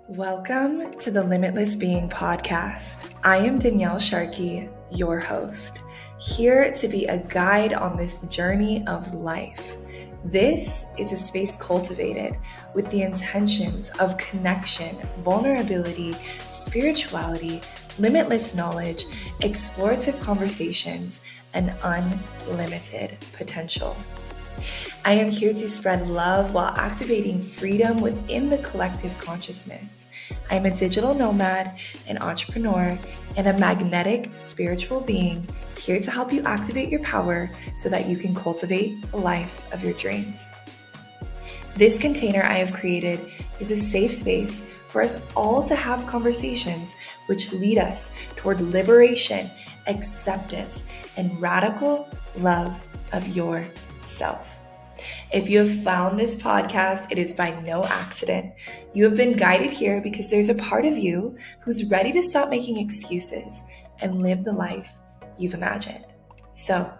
Welcome to the Limitless Being Podcast. I am Danielle Sharkey, your host, here to be a guide on this journey of life. This is a space cultivated with the intentions of connection, vulnerability, spirituality, limitless knowledge, explorative conversations, and unlimited potential. I am here to spread love while activating freedom within the collective consciousness. I am a digital nomad, an entrepreneur, and a magnetic spiritual being here to help you activate your power so that you can cultivate the life of your dreams. This container I have created is a safe space for us all to have conversations which lead us toward liberation, acceptance, and radical love of yourself. If you have found this podcast, it is by no accident. You have been guided here because there's a part of you who's ready to stop making excuses and live the life you've imagined. So,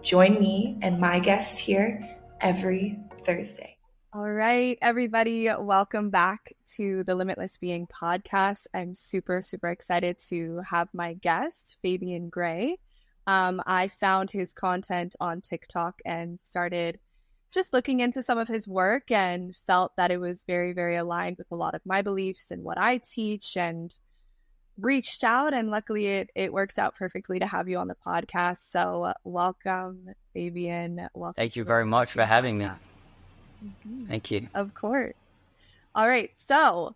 join me and my guests here every Thursday. All right, everybody, welcome back to the Limitless Being Podcast. I'm super excited to have my guest, Fabian Gray. I found his content on TikTok and started just looking into some of his work and felt that it was very aligned with a lot of my beliefs and what I teach, and reached out, and luckily it worked out perfectly to have you on the podcast. So welcome, Fabian. Welcome. Thank you very much for having me. Mm-hmm. Thank you. Of course. All right. So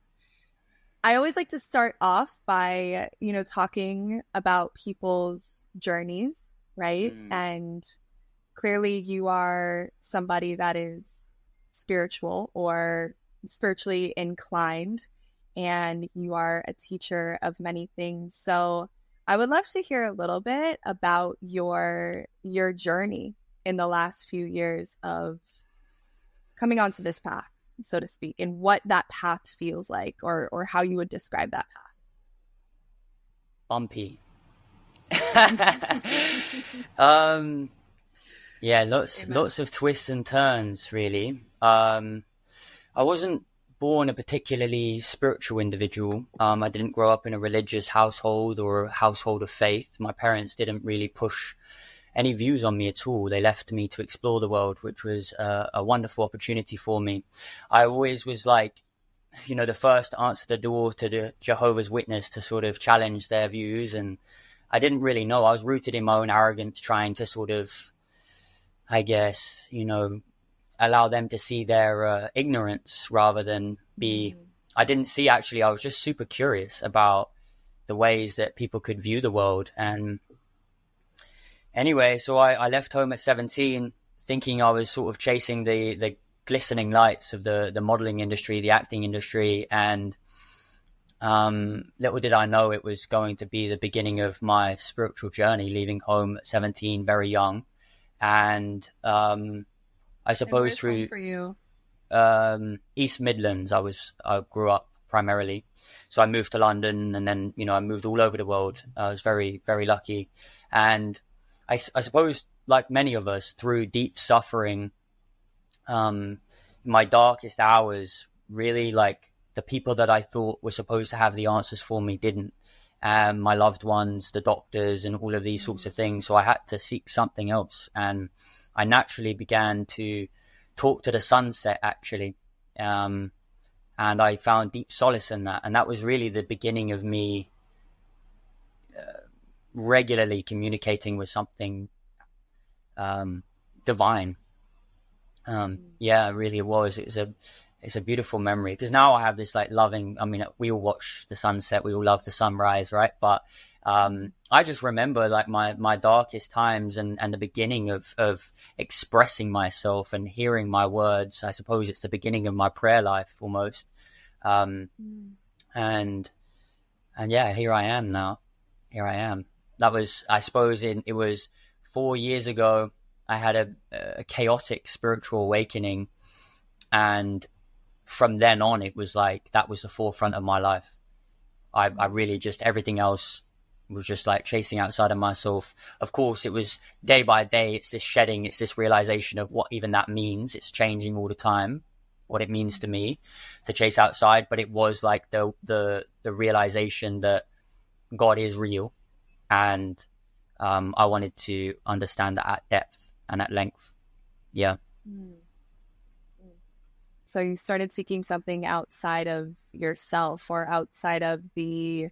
I always like to start off by, talking about people's journeys, right? And clearly you are somebody that is spiritual or spiritually inclined, and you are a teacher of many things. So I would love to hear a little bit about your journey in the last few years of coming onto this path, so to speak, and what that path feels like, or how you would describe that path. Bumpy. Yeah, lots of twists and turns, really. I wasn't born a particularly spiritual individual. I didn't grow up in a religious household or a household of faith. My parents didn't really push any views on me at all. They left me to explore the world, which was a wonderful opportunity for me. I always was like, the first to answer the door to the Jehovah's Witness to sort of challenge their views. And I didn't really know. I was rooted in my own arrogance, trying to sort of, I guess, allow them to see their ignorance rather than be... I didn't see, actually. I was just super curious about the ways that people could view the world. And anyway, so I left home at 17 thinking I was sort of chasing the glistening lights of the modeling industry, the acting industry. And little did I know it was going to be the beginning of my spiritual journey, leaving home at 17, very young. And I suppose through for you? East Midlands, I grew up primarily. So I moved to London, and then, I moved all over the world. I was very lucky. And I suppose, like many of us, through deep suffering, my darkest hours, really, like, the people that I thought were supposed to have the answers for me didn't. My loved ones, the doctors, and all of these sorts of things. So I had to seek something else. And I naturally began to talk to the sunset, actually. And I found deep solace in that. And that was really the beginning of me regularly communicating with something divine. Yeah, really it was. It's a beautiful memory, because now I have this like loving, we all watch the sunset, we all love the sunrise, right? But I just remember like my darkest times and the beginning of expressing myself and hearing my words. I suppose it's the beginning of my prayer life almost. And yeah, here I am now. Here I am. That was, I suppose it was 4 years ago. I had a chaotic spiritual awakening, and from then on, it was like that was the forefront of my life. I really just, everything else was just like chasing outside of myself. Of course, it was day by day. It's this shedding. It's this realization of what even that means. It's changing all the time, what it means to me to chase outside. But it was like the realization that God is real, and I wanted to understand that at depth and at length. Yeah. So you started seeking something outside of yourself or outside of the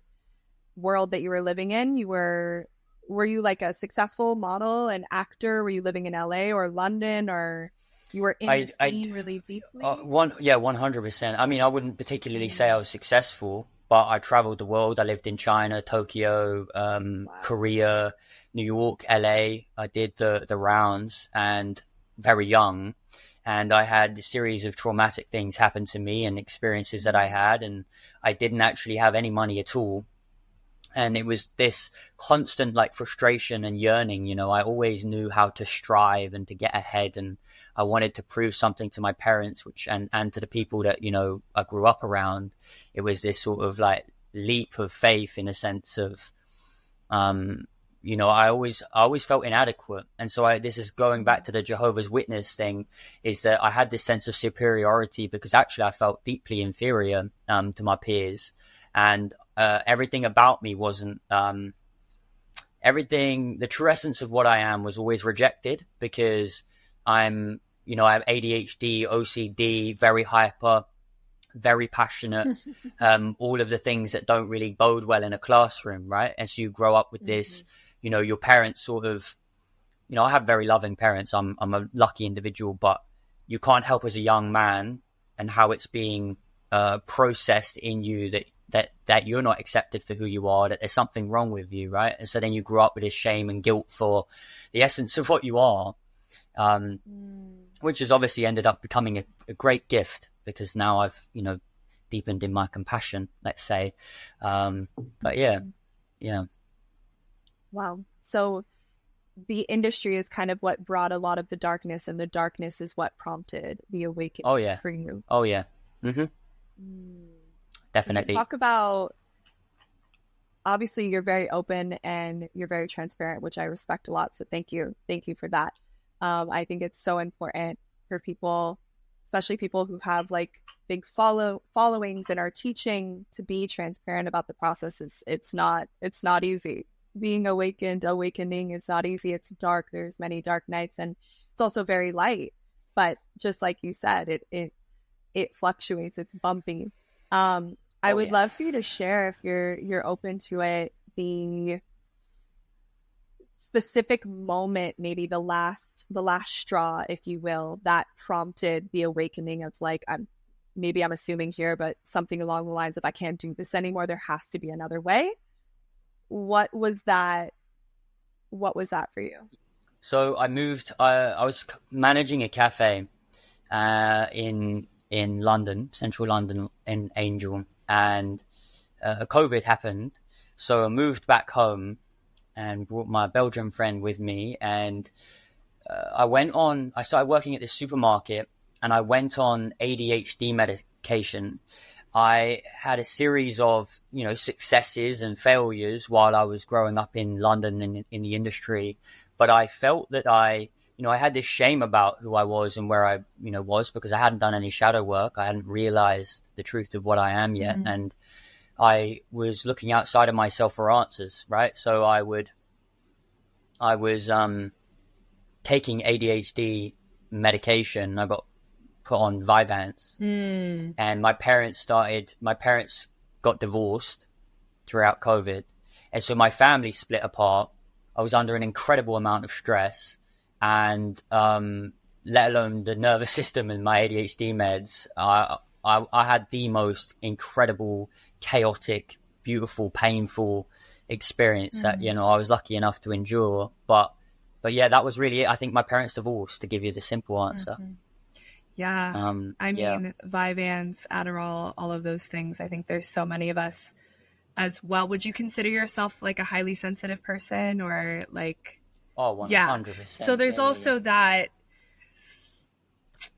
world that you were living in. Were you like a successful model, an actor? Were you living in LA or London, or you were in the scene really deeply? 100%. I mean, I wouldn't particularly say I was successful, but I traveled the world. I lived in China, Tokyo, Korea, New York, LA. I did the rounds, and very young. And I had a series of traumatic things happen to me and experiences that I had, and I didn't actually have any money at all. And it was this constant like frustration and yearning, you know. I always knew how to strive and to get ahead, and I wanted to prove something to my parents, and to the people that, you know, I grew up around. It was this sort of like leap of faith in a sense of, you know, I always felt inadequate. And so this is going back to the Jehovah's Witness thing, is that I had this sense of superiority because actually I felt deeply inferior to my peers. And everything about me wasn't, the true essence of what I am was always rejected, because I have ADHD, OCD, very hyper, very passionate, all of the things that don't really bode well in a classroom, right? And so you grow up with this, you know, your parents sort of, you know, I have very loving parents. I'm a lucky individual, but you can't help as a young man and how it's being processed in you that you're not accepted for who you are, that there's something wrong with you, right? And so then you grew up with this shame and guilt for the essence of what you are, which has obviously ended up becoming a great gift, because now I've, you know, deepened in my compassion, let's say. But yeah. Wow. So the industry is kind of what brought a lot of the darkness, and the darkness is what prompted the awakening for you. Oh, yeah. Mm-hmm. Definitely. Talk about, obviously you're very open and you're very transparent, which I respect a lot. So thank you for that. I think it's so important for people, especially people who have like big followings and are teaching, to be transparent about the process. It's not easy. Being awakening is not easy. It's dark. There's many dark nights, and it's also very light. But just like you said, it fluctuates. It's bumpy. I would love for you to share, if you're open to it, the specific moment, maybe the last straw, if you will, that prompted the awakening of like, I'm assuming here, but something along the lines of, I can't do this anymore. There has to be another way. What was that for you? So I moved, I was managing a cafe in London, central London, in Angel, and COVID happened. So I moved back home and brought my Belgian friend with me, and I started working at this supermarket, and I went on ADHD medication. I had a series of, you know, successes and failures while I was growing up in London in the industry. But I felt that I had this shame about who I was and where I, you know, was, because I hadn't done any shadow work. I hadn't realized the truth of what I am yet. Mm-hmm. And I was looking outside of myself for answers, right? So I was taking ADHD medication. I got put on Vyvanse, and my parents got divorced throughout COVID, and so my family split apart. I was under an incredible amount of stress, and let alone the nervous system and my ADHD meds. I had the most incredible, chaotic, beautiful, painful experience that, you know, I was lucky enough to endure. But yeah, that was really it. I think my parents divorced, to give you the simple answer. Mm-hmm. Yeah. I mean, Vyvanse, Adderall, all of those things. I think there's so many of us as well. Would you consider yourself like a highly sensitive person, or like? Oh, 100%. Yeah. So there's also that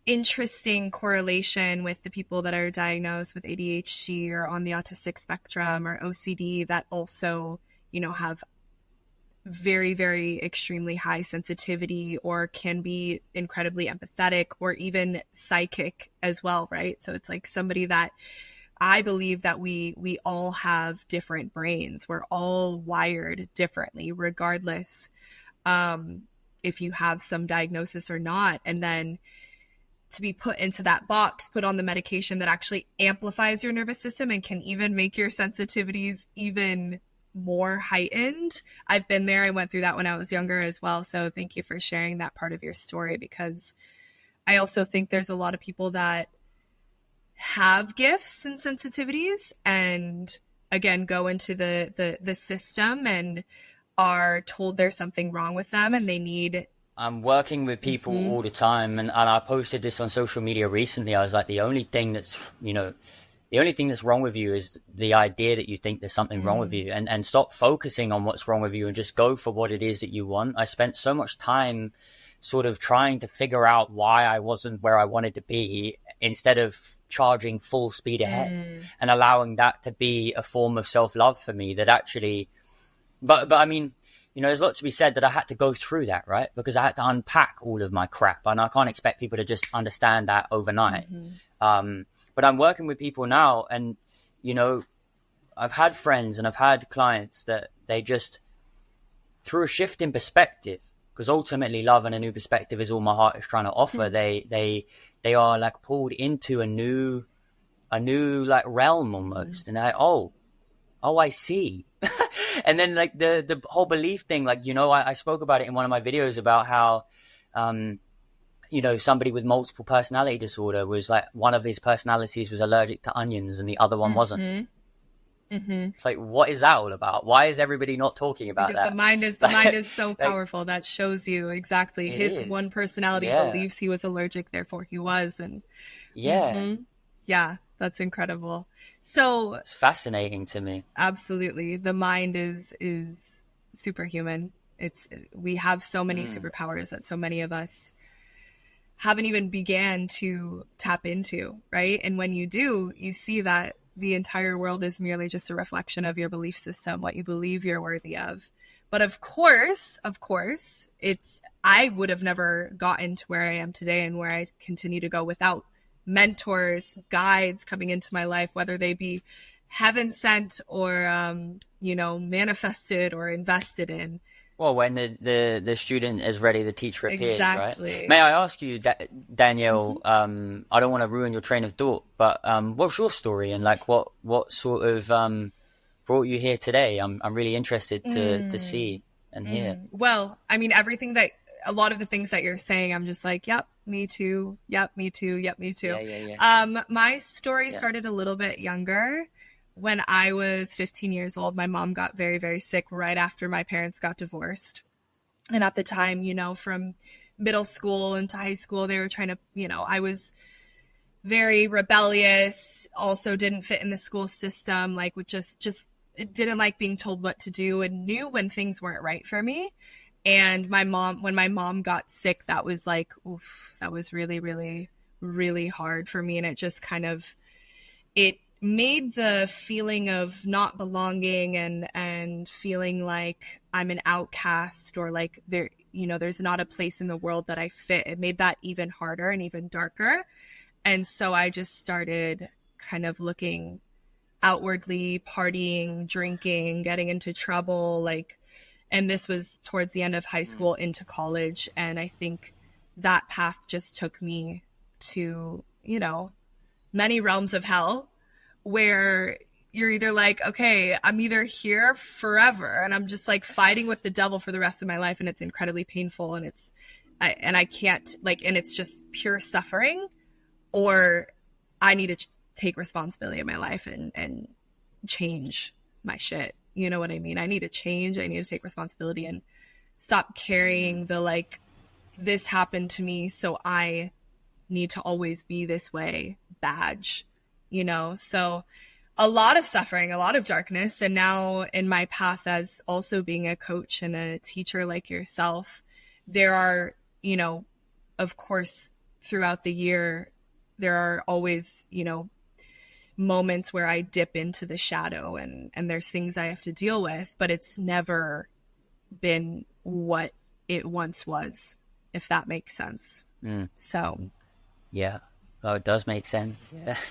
interesting correlation with the people that are diagnosed with ADHD or on the autistic spectrum or OCD, that also have very, very extremely high sensitivity, or can be incredibly empathetic, or even psychic as well, right? So it's like somebody that I believe that we all have different brains. We're all wired differently, regardless if you have some diagnosis or not. And then to be put into that box, put on the medication that actually amplifies your nervous system and can even make your sensitivities even more heightened. I've been there. I went through that when I was younger as well. So thank you for sharing that part of your story, because I also think there's a lot of people that have gifts and sensitivities and again go into the system and are told there's something wrong with them and they need. I'm working with people all the time, and I posted this on social media recently. I was like, the only thing that's wrong with you is the idea that you think there's something wrong with you, and stop focusing on what's wrong with you and just go for what it is that you want. I spent so much time sort of trying to figure out why I wasn't where I wanted to be, instead of charging full speed ahead and allowing that to be a form of self-love for me that actually, but I mean, there's a lot to be said that I had to go through that, right? Because I had to unpack all of my crap, and I can't expect people to just understand that overnight. But I'm working with people now, and, I've had friends and I've had clients that they just, through a shift in perspective, because ultimately love and a new perspective is all my heart is trying to offer. They are like pulled into a new like realm almost. And I see. And then like the whole belief thing, like, I spoke about it in one of my videos about how, somebody with multiple personality disorder was like, one of his personalities was allergic to onions and the other one wasn't. It's like, what is that all about? Why is everybody not talking about because that? The mind is so powerful. That shows you exactly his one personality believes he was allergic, therefore he was. And yeah, that's incredible. So it's fascinating to me. Absolutely. The mind is superhuman. We have so many superpowers that so many of us haven't even began to tap into, right? And when you do, you see that the entire world is merely just a reflection of your belief system, what you believe you're worthy of. But of course, I would have never gotten to where I am today and where I continue to go without mentors, guides coming into my life, whether they be heaven sent or, manifested or invested in. Well, when the student is ready, the teacher appears, exactly. Right? May I ask you, Danielle, I don't want to ruin your train of thought, but what's your story, and like what sort of brought you here today? I'm really interested to see and hear. Well, I mean, a lot of the things that you're saying, I'm just like, yep, me too. Yep, me too. Yep, me too. Yeah. My story started a little bit younger. When I was 15 years old, my mom got very, very sick right after my parents got divorced. And at the time, from middle school into high school, they were trying to, I was very rebellious, also didn't fit in the school system, like would just didn't like being told what to do and knew when things weren't right for me. And when my mom got sick, that was like, oof, that was really, really, really hard for me. And it just kind of, it made the feeling of not belonging and feeling like I'm an outcast or like there's not a place in the world that I fit. It made that even harder and even darker. And so I just started kind of looking outwardly, partying, drinking, getting into trouble, and this was towards the end of high school into college. And I think that path just took me to, many realms of hell, where you're either like, okay, I'm either here forever and I'm just like fighting with the devil for the rest of my life, and it's incredibly painful, and I can't and it's just pure suffering, or I need to take responsibility of my life and change my shit. You know what I mean? I need to change. I need to take responsibility and stop carrying the this happened to me, so I need to always be this way badge. So a lot of suffering, a lot of darkness. And now in my path as also being a coach and a teacher like yourself, there are, of course, throughout the year, there are always, moments where I dip into the shadow and there's things I have to deal with, but it's never been what it once was, if that makes sense. So yeah. Oh, it does make sense.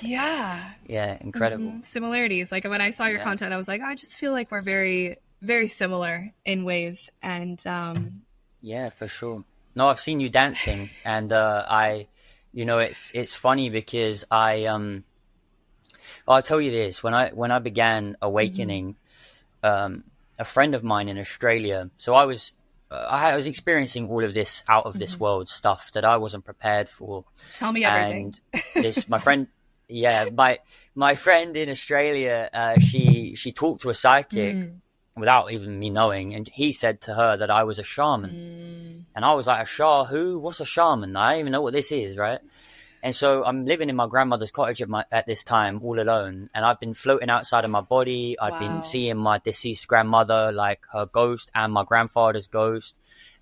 Yeah, incredible. Similarities. Like when I saw your content, I was like, I just feel like we're very, very similar in ways. And yeah, for sure. No, I've seen you dancing, and it's funny because I'll tell you this, when I began awakening, a friend of mine in Australia, so I was experiencing all of this out of this world stuff that I wasn't prepared for. Tell me everything. And my friend, my friend in Australia, she talked to a psychic without even me knowing, and he said to her that I was a shaman. And I was like, who? What's a shaman? I don't even know what this is, right? And so I'm living in my grandmother's cottage at this time, all alone. And I've been floating outside of my body. I've been seeing my deceased grandmother, like her ghost and my grandfather's ghost.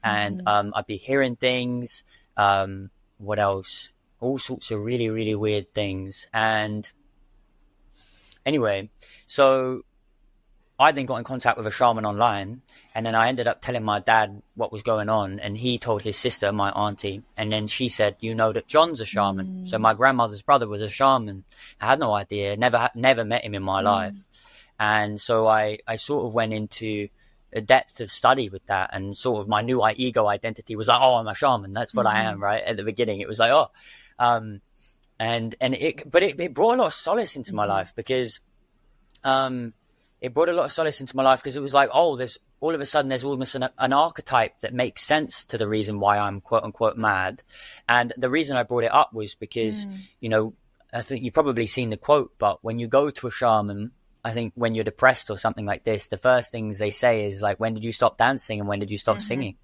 And I'd be hearing things. What else? All sorts of really, really weird things. And anyway, so I then got in contact with a shaman online, and then I ended up telling my dad what was going on, and he told his sister, my auntie, and then she said, you know that John's a shaman. So my grandmother's brother was a shaman. I had no idea, never met him in my life. And so I sort of went into a depth of study with that, and sort of my new ego identity was like, oh, I'm a shaman. That's what I am, right? At the beginning, it was like, but it brought a lot of solace into my life, because it brought a lot of solace into my life, because it was like, there's all of a sudden there's almost an archetype that makes sense to the reason why I'm quote unquote mad. And the reason I brought it up was because, I think you've probably seen the quote, but when you go to a shaman, I think when you're depressed or something like this, the first things they say is like, when did you stop dancing and when did you stop singing?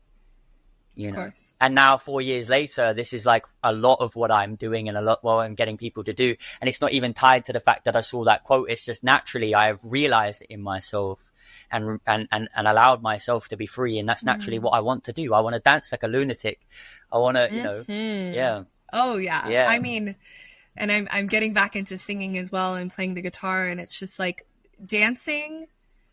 And now 4 years later, this is like a lot of what I'm doing and a lot what I'm getting people to do. And it's not even tied to the fact that I saw that quote. It's just naturally I've realized it in myself and allowed myself to be free. And that's naturally what I want to do. I want to dance like a lunatic. I want to, yeah. Oh yeah. I mean, and I'm getting back into singing as well and playing the guitar. And it's just like dancing,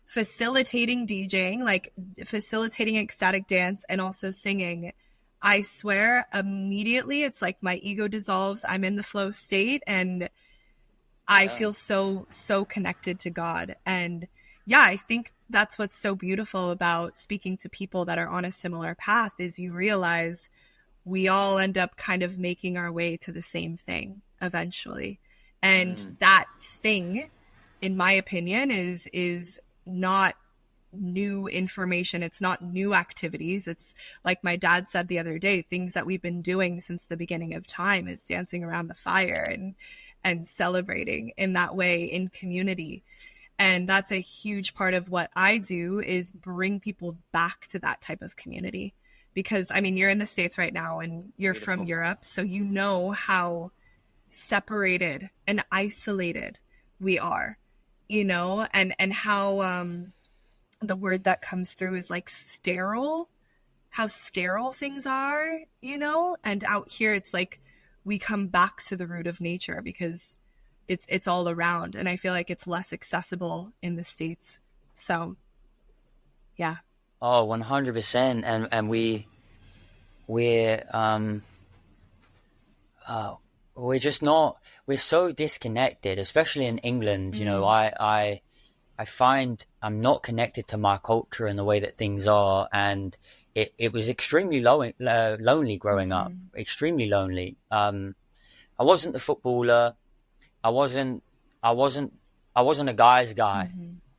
facilitating DJing, like facilitating ecstatic dance, and also singing. I swear immediately it's like my ego dissolves. I'm in the flow state, and I feel so connected to God. And yeah, I think that's what's so beautiful about speaking to people that are on a similar path, is you realize we all end up kind of making our way to the same thing eventually. And that thing, in my opinion, is not new information. It's not new activities. It's like my dad said the other day, things that we've been doing since the beginning of time is dancing around the fire and celebrating in that way in community. And that's a huge part of what I do, is bring people back to that type of community. Because I mean, you're in the States right now and you're from Europe, so you know how separated and isolated we are. And how the word that comes through is like sterile, how sterile things are, and out here it's like we come back to the root of nature because it's all around. And I feel like it's less accessible in the States. So, yeah. Oh, 100%. And we're just not, we're so disconnected, especially in England. I find I'm not connected to my culture and the way that things are. And it was extremely lonely growing up, extremely lonely. I wasn't the footballer. I wasn't a guy's guy.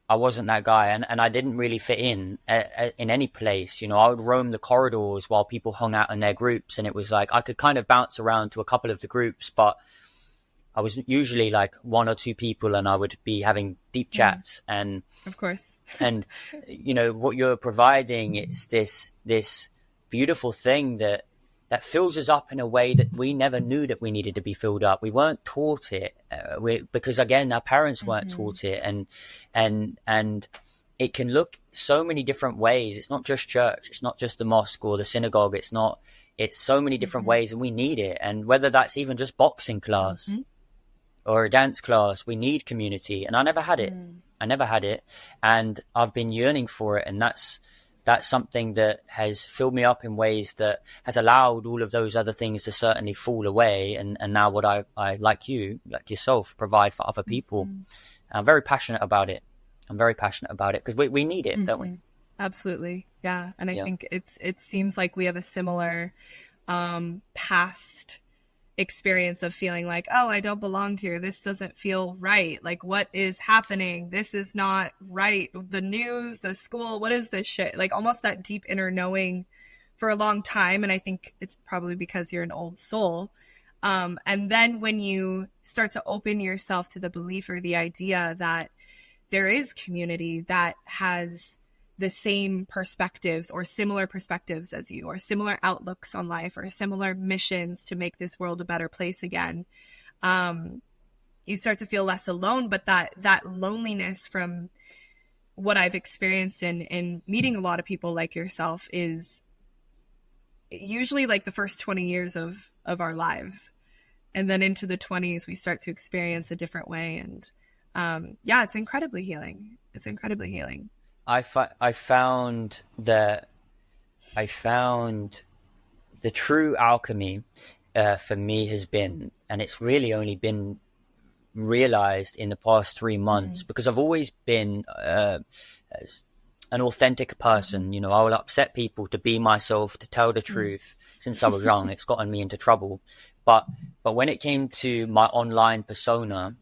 I wasn't that guy. And I didn't really fit in any place. I would roam the corridors while people hung out in their groups. And it was like, I could kind of bounce around to a couple of the groups, but I was usually like one or two people, and I would be having deep chats. And of course, and what you're providing, it's this beautiful thing that fills us up in a way that we never knew that we needed to be filled up. We weren't taught it, because again, our parents weren't taught it, and it can look so many different ways. It's not just church. It's not just the mosque or the synagogue. It's so many different ways, and we need it. And whether that's even just boxing class, or a dance class. We need community. And I never had it. I never had it. And I've been yearning for it. And that's something that has filled me up in ways that has allowed all of those other things to certainly fall away. And now what I like yourself, provide for other people. I'm very passionate about it. Because we need it, don't we? Absolutely. Yeah. And I think it seems like we have a similar past experience of feeling like, oh, I don't belong here. This doesn't feel right. Like, what is happening? This is not right. The news, the school, what is this shit? Like, almost that deep inner knowing for a long time. And I think it's probably because you're an old soul. And then when you start to open yourself to the belief or the idea that there is community that has the same perspectives or similar perspectives as you, or similar outlooks on life, or similar missions to make this world a better place again, you start to feel less alone. But that loneliness, from what I've experienced in meeting a lot of people like yourself, is usually like the first 20 years of our lives. And then into the 20s, we start to experience a different way. And it's incredibly healing. I found the true alchemy for me has been, and it's really only been realized in the past 3 months, because I've always been an authentic person. You know, I will upset people to be myself, to tell the truth. Since I was young, it's gotten me into trouble. But when it came to my online persona,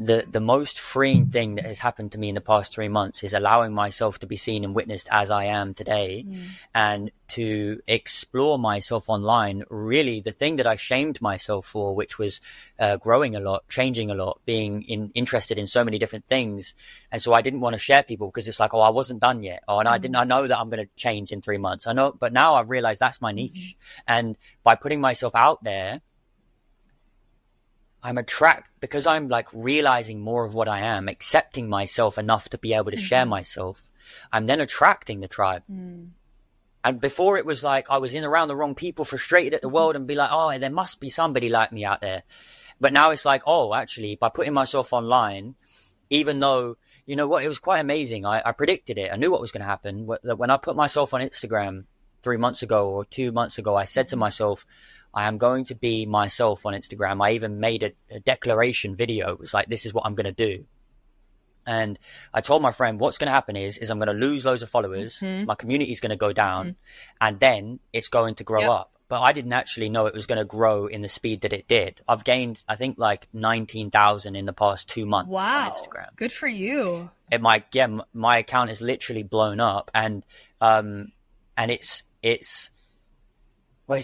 the most freeing thing that has happened to me in the past 3 months is allowing myself to be seen and witnessed as I am today, and to explore myself online. Really, the thing that I shamed myself for, which was growing a lot, changing a lot, being interested in so many different things. And so I didn't want to share people because it's like, oh, I wasn't done yet. Oh, and I know that I'm going to change in 3 months. I know, but now I've realized that's my niche. And by putting myself out there, because I'm like realizing more of what I am, accepting myself enough to be able to share myself, I'm then attracting the tribe. And before, it was like I was in around the wrong people, frustrated at the world, and be like, oh, there must be somebody like me out there. But now it's like, oh, actually, by putting myself online, even though, you know what, it was quite amazing. I predicted it. I knew what was going to happen. When I put myself on Instagram 3 months ago or 2 months ago, I said to myself, I am going to be myself on Instagram. I even made a declaration video. It was like, this is what I'm going to do. And I told my friend, what's going to happen is I'm going to lose loads of followers. My community is going to go down, and then it's going to grow up. But I didn't actually know it was going to grow in the speed that it did. I've gained, I think, like 19,000 in the past 2 months on Instagram. Good for you. And my account is literally blown up, and it's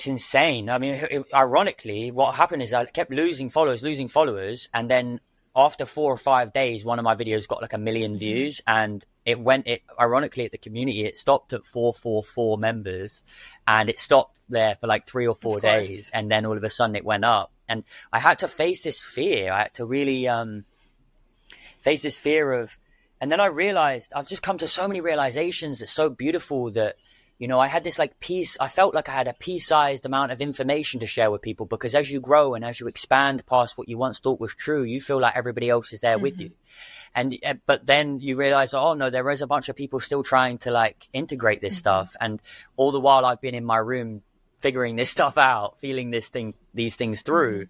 insane. I mean, ironically, what happened is I kept losing followers. And then after 4 or 5 days, one of my videos got like 1 million views, and ironically, at the community, it stopped at 444 members, and it stopped there for like 3 or 4 days. And then all of a sudden it went up, and I had to face this fear. I had to really, face this fear of, and then I realized I've just come to so many realizations that's so beautiful that, you know, I had this like piece, I felt like I had a pea-sized amount of information to share with people, because as you grow and as you expand past what you once thought was true, you feel like everybody else is there with you. And, but then you realize, oh no, there is a bunch of people still trying to like integrate this stuff. And all the while I've been in my room figuring this stuff out, feeling these things through.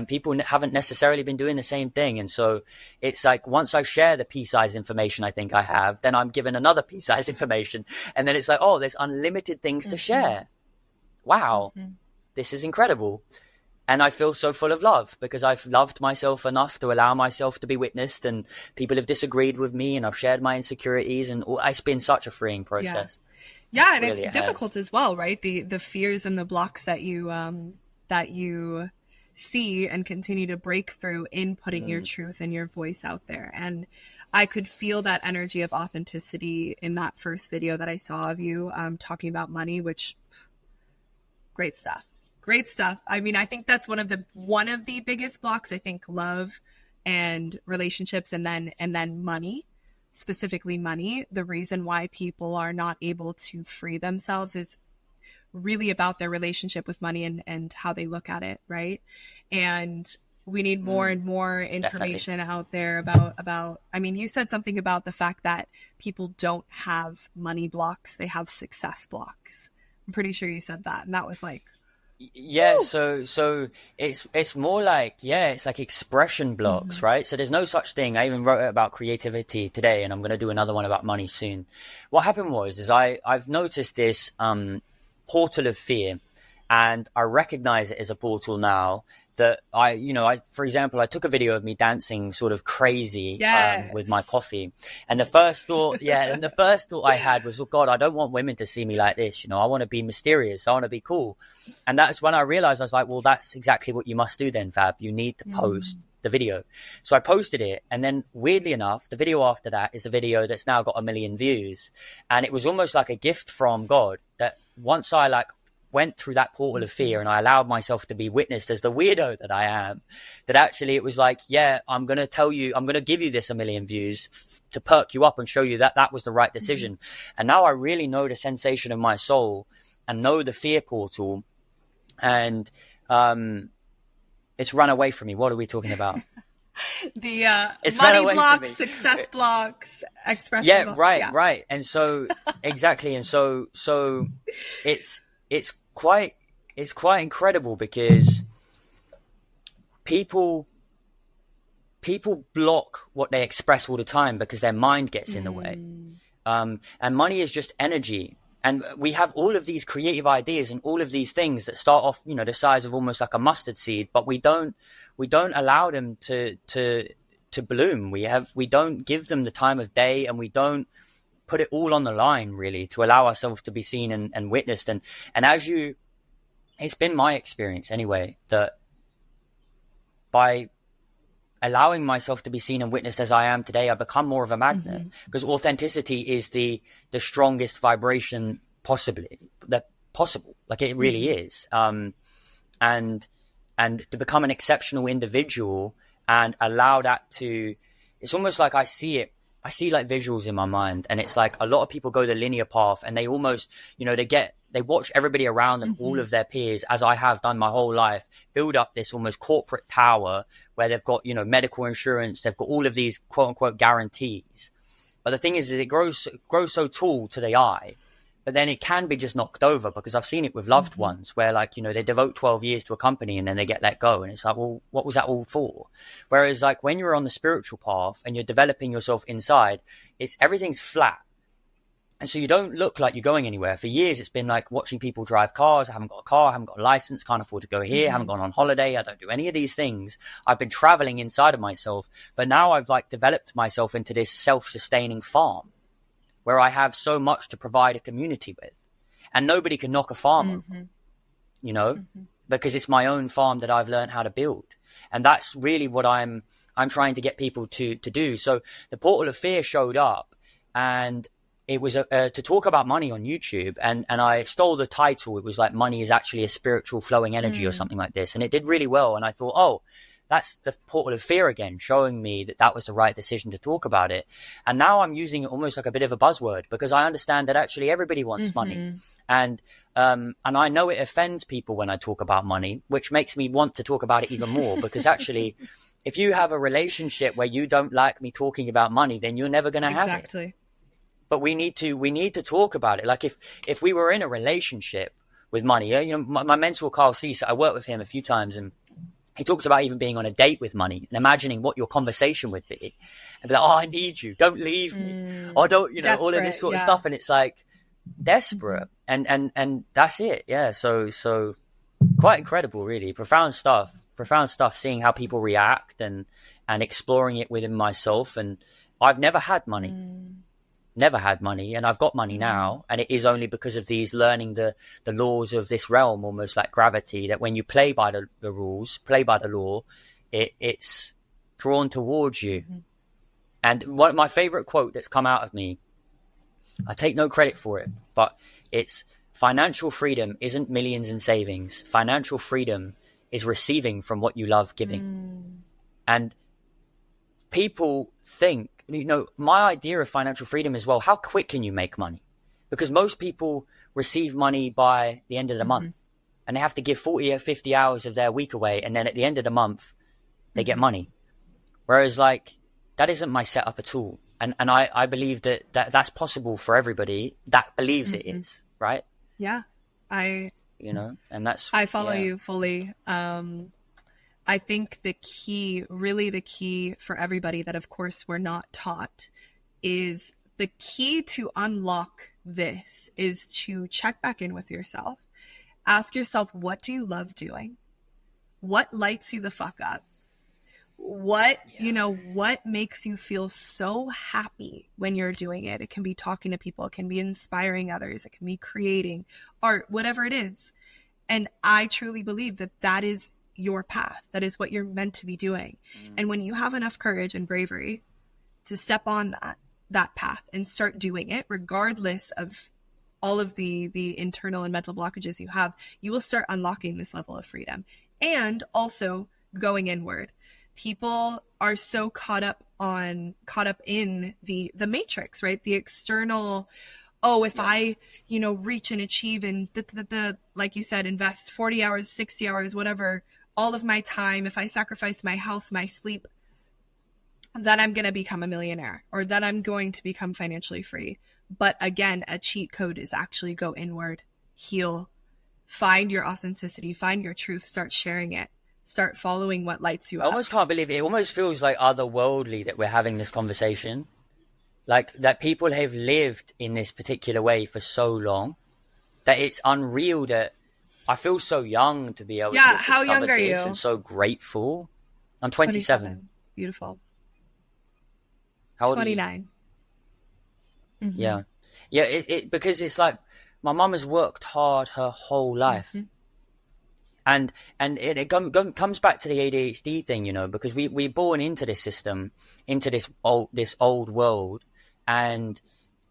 People haven't necessarily been doing the same thing. And so it's like, once I share the pea-sized information I think I have, then I'm given another pea-sized information. And then it's like, oh, there's unlimited things to share. Wow, this is incredible. And I feel so full of love, because I've loved myself enough to allow myself to be witnessed, and people have disagreed with me, and I've shared my insecurities, and it's been such a freeing process. Yeah, and really it's difficult as well, right? The fears and the blocks that you see and continue to break through in putting your truth and your voice out there. And I could feel that energy of authenticity in that first video that I saw of you talking about money, which great stuff. I mean, I think that's one of the biggest blocks. I think love and relationships, and then money, specifically money. The reason why people are not able to free themselves is really about their relationship with money and how they look at it, right? And We need more and more information Definitely. out there about, I mean, you said something about the fact that people don't have money blocks. They have success blocks. I'm pretty sure you said that. And that was like, yeah, so it's more like, it's like expression blocks, right? So there's no such thing. I even wrote about creativity today, and I'm going to do another one about money soon. What happened was I've noticed this portal of fear, and I recognize it as a portal now. That for example, I took a video of me dancing sort of crazy with my coffee. And the first thought, I had was, oh God, I don't want women to see me like this. I want to be mysterious. I want to be cool. And that's when I realized, I was like, well, that's exactly what you must do then, Fab. You need to post the video. So I posted it. And then weirdly enough, the video after that is a video that's now got 1 million views. And it was almost like a gift from God that once I went through that portal of fear and I allowed myself to be witnessed as the weirdo that I am, that actually it was like, I'm going to give you this 1 million views to perk you up and show you that that was the right decision. And now I really know the sensation of my soul and know the fear portal, and it's run away from me. What are we talking about? The money blocks, success blocks, expression blocks. Right. And so exactly. And so it's quite incredible because people block what they express all the time because their mind gets in the way. And money is just energy. And we have all of these creative ideas and all of these things that start off, the size of almost like a mustard seed, but we don't allow them to bloom. We don't give them the time of day, and we don't put it all on the line really to allow ourselves to be seen and witnessed. And it's been my experience anyway, that by allowing myself to be seen and witnessed as I am today, I become more of a magnet, because authenticity is the strongest vibration possible. Like it really is. And to become an exceptional individual and allow that to, it's almost like I see like visuals in my mind, and it's like a lot of people go the linear path and they almost, they watch everybody around them, all of their peers, as I have done my whole life, build up this almost corporate tower where they've got, medical insurance, they've got all of these quote unquote guarantees. But the thing is it grows so tall to the eye, but then it can be just knocked over, because I've seen it with loved ones where they devote 12 years to a company and then they get let go. And it's like, well, what was that all for? Whereas like when you're on the spiritual path and you're developing yourself inside, everything's flat. And so you don't look like you're going anywhere. For years, it's been like watching people drive cars. I haven't got a car, I haven't got a license, can't afford to go here, haven't gone on holiday. I don't do any of these things. I've been traveling inside of myself. But now I've developed myself into this self-sustaining farm where I have so much to provide a community with. And nobody can knock a farm over, because it's my own farm that I've learned how to build. And that's really what I'm trying to get people to do. So the portal of fear showed up, and it was to talk about money on YouTube, and I stole the title. It was like, money is actually a spiritual flowing energy or something like this. And it did really well. And I thought, oh, that's the portal of fear again, showing me that was the right decision to talk about it. And now I'm using it almost like a bit of a buzzword, because I understand that actually everybody wants money. And I know it offends people when I talk about money, which makes me want to talk about it even more, because actually, if you have a relationship where you don't like me talking about money, then you're never going to have it. But we need to talk about it. Like if we were in a relationship with money, my mentor, Carl Cease, I worked with him a few times, and he talks about even being on a date with money and imagining what your conversation would be, and be like, oh, I need you, don't leave me, or don't, desperate, all of this sort of stuff. And it's like desperate, and that's it. Yeah. So quite incredible, really. Profound stuff, seeing how people react and exploring it within myself. And I've never had money. And I've got money now, and it is only because of these learning the laws of this realm, almost like gravity, that when you play by the rules, play by the law, it's drawn towards you. And one of my favorite quote that's come out of me, I take no credit for it, but it's, financial freedom isn't millions in savings. Financial freedom is receiving from what you love giving. And people think, my idea of financial freedom is, well, how quick can you make money? Because most people receive money by the end of the month, and they have to give 40 or 50 hours of their week away. And then at the end of the month, they get money. Whereas like, that isn't my setup at all. And I believe that's possible for everybody that believes it is, right? Yeah. And that's... I follow you fully. I think the key for everybody that of course we're not taught is the key to unlock this is to check back in with yourself. Ask yourself, what do you love doing? What lights you the fuck up? What makes you feel so happy when you're doing it? It can be talking to people. It can be inspiring others. It can be creating art, whatever it is. And I truly believe that is your path. That is what you're meant to be doing. And when you have enough courage and bravery to step on that path and start doing it, regardless of all of the internal and mental blockages you have, you will start unlocking this level of freedom and also going inward. People are so caught up in the matrix, right? The external, I, reach and achieve and like you said, invest 40 hours, 60 hours, whatever, all of my time, if I sacrifice my health, my sleep, then I'm going to become a millionaire or that I'm going to become financially free. But again, a cheat code is actually go inward, heal, find your authenticity, find your truth, start sharing it. Start following what lights you up. I almost can't believe it. It almost feels like otherworldly that we're having this conversation. Like that people have lived in this particular way for so long that it's unreal that I feel so young to be able to have how young are you? And so grateful. I'm 27. Beautiful. How old 29. Are you? Yeah. Yeah, it because it's like my mum has worked hard her whole life. And it comes back to the ADHD thing, because we're born into this system, into this old world, and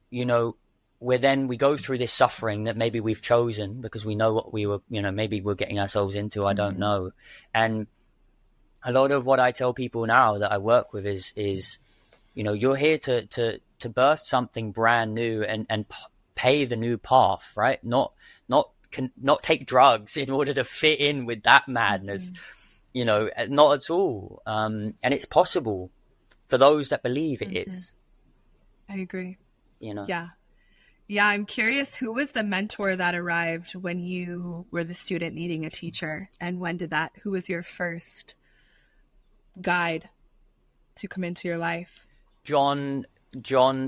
we go through this suffering that maybe we've chosen because we know what we were, maybe we're getting ourselves into. I don't know. And a lot of what I tell people now that I work with is you're here to birth something brand new and pay the new path, right? Not take drugs in order to fit in with that madness, not at all. And it's possible for those that believe it is. I agree. Yeah. I'm curious, who was the mentor that arrived when you were the student needing a teacher, and who was your first guide to come into your life? John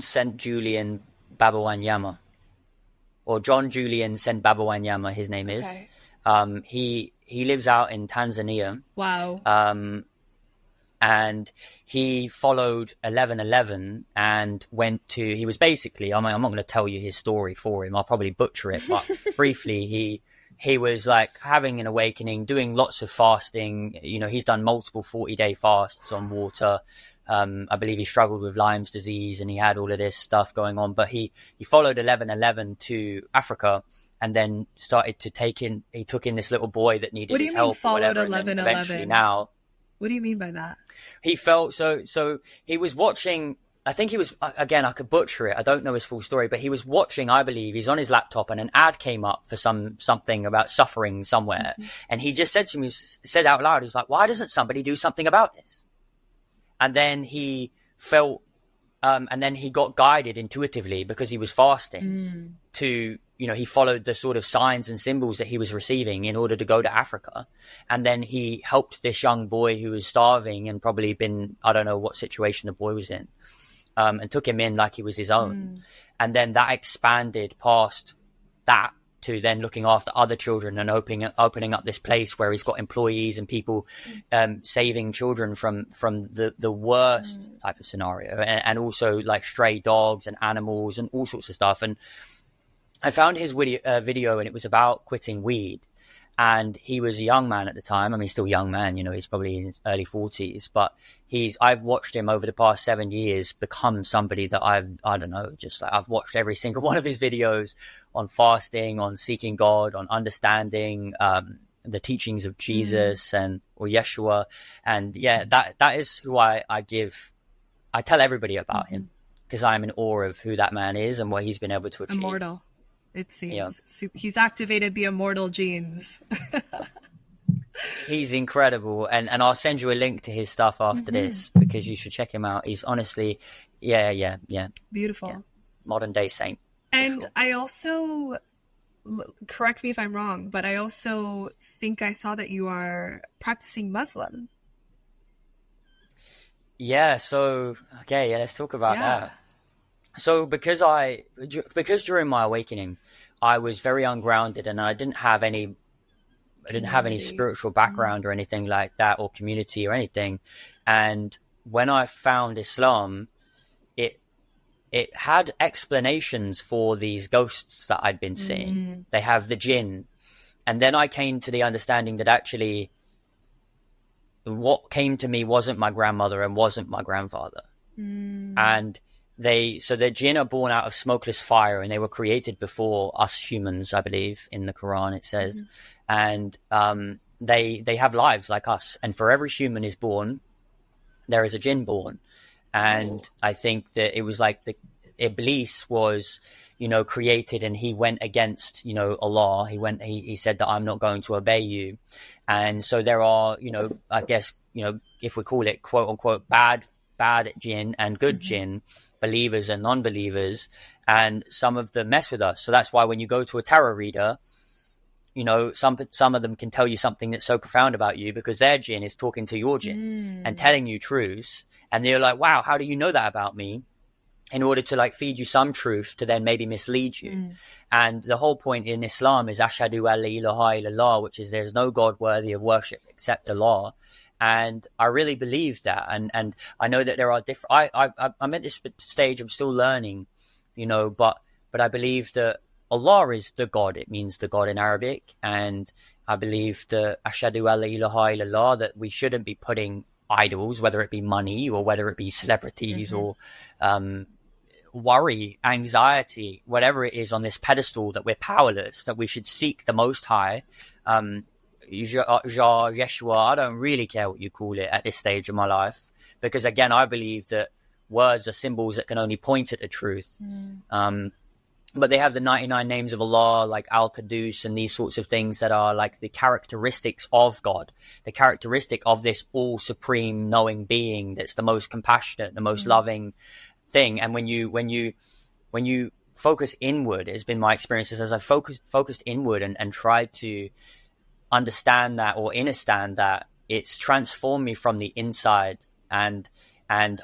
St. Julian Babawanyama. Or John Julian St. Babawanyama, his name is. He lives out in Tanzania. Wow. And he followed 1111 and he was basically, I'm not going to tell you his story for him. I'll probably butcher it, but briefly, he was like having an awakening, doing lots of fasting. He's done multiple 40-day fasts on water. I believe he struggled with Lyme's disease and he had all of this stuff going on, but he followed 1111 to Africa and then started to he took in this little boy that needed his help. What do you mean followed 1111? Now, what do you mean by that? He felt so he was watching, I think he was, again, I could butcher it. I don't know his full story, but he was watching, I believe, he's on his laptop and an ad came up for something about suffering somewhere. And he just said to me, said out loud, he's like, why doesn't somebody do something about this? And then he felt, and then he got guided intuitively because he was fasting to, he followed the sort of signs and symbols that he was receiving in order to go to Africa. And then he helped this young boy who was starving and probably been, I don't know what situation the boy was in, and took him in like he was his own. And then that expanded past that to then looking after other children and opening up this place where he's got employees and people saving children from the worst type of scenario, and also like stray dogs and animals and all sorts of stuff. And I found his video and it was about quitting weed. And he was a young man at the time. I mean, still a young man, he's probably in his early 40s, but I've watched him over the past 7 years become somebody that I've watched every single one of his videos on fasting, on seeking God, on understanding, the teachings of Jesus or Yeshua. And yeah, that is who I tell everybody about him because I'm in awe of who that man is and what he's been able to achieve. Immortal. It seems he's activated the immortal genes. He's incredible, and I'll send you a link to his stuff after this, because you should check him out. He's honestly, yeah, beautiful, modern day saint. And sure. I also, correct me if I'm wrong, but I also think I saw that you are practicing Muslim. Yeah. So let's talk about that. So because during my awakening, I was very ungrounded, and I didn't have any spiritual background or anything like that, or community or anything. And when I found Islam, it had explanations for these ghosts that I'd been seeing. They have the jinn. And then I came to the understanding that actually what came to me wasn't my grandmother and wasn't my grandfather. And the jinn are born out of smokeless fire, and they were created before us humans, I believe, in the Quran it says. And they have lives like us. And for every human is born, there is a jinn born. And I think that it was like the Iblis was, created, and he went against, Allah. He said that I'm not going to obey you. And so there are, I guess, if we call it quote unquote bad jinn and good jinn, believers and non-believers, and some of them mess with us. So that's why when you go to a tarot reader, some of them can tell you something that's so profound about you, because their jinn is talking to your jinn and telling you truths. And they're like, wow, how do you know that about me? In order to like feed you some truth to then maybe mislead you. And the whole point in Islam is Ashhadu an la ilaha illallah, which is there's no God worthy of worship except Allah. And I really believe that. And I know that there are different, I'm at this stage, I'm still learning, but I believe that Allah is the God. It means the God in Arabic. And I believe that Ashhadu an la ilaha illallah, that we shouldn't be putting idols, whether it be money or whether it be celebrities or worry, anxiety, whatever it is, on this pedestal, that we're powerless, that we should seek the Most High. Yeshua, I don't really care what you call it at this stage of my life, because again, I believe that words are symbols that can only point at the truth. But they have the 99 names of Allah, like Al-Qudus, and these sorts of things that are like the characteristics of God, the characteristic of this all supreme knowing being that's the most compassionate, the most loving thing. And when you focus inward, it's been my experiences as I focused inward and tried to understand that or understand that, it's transformed me from the inside. And I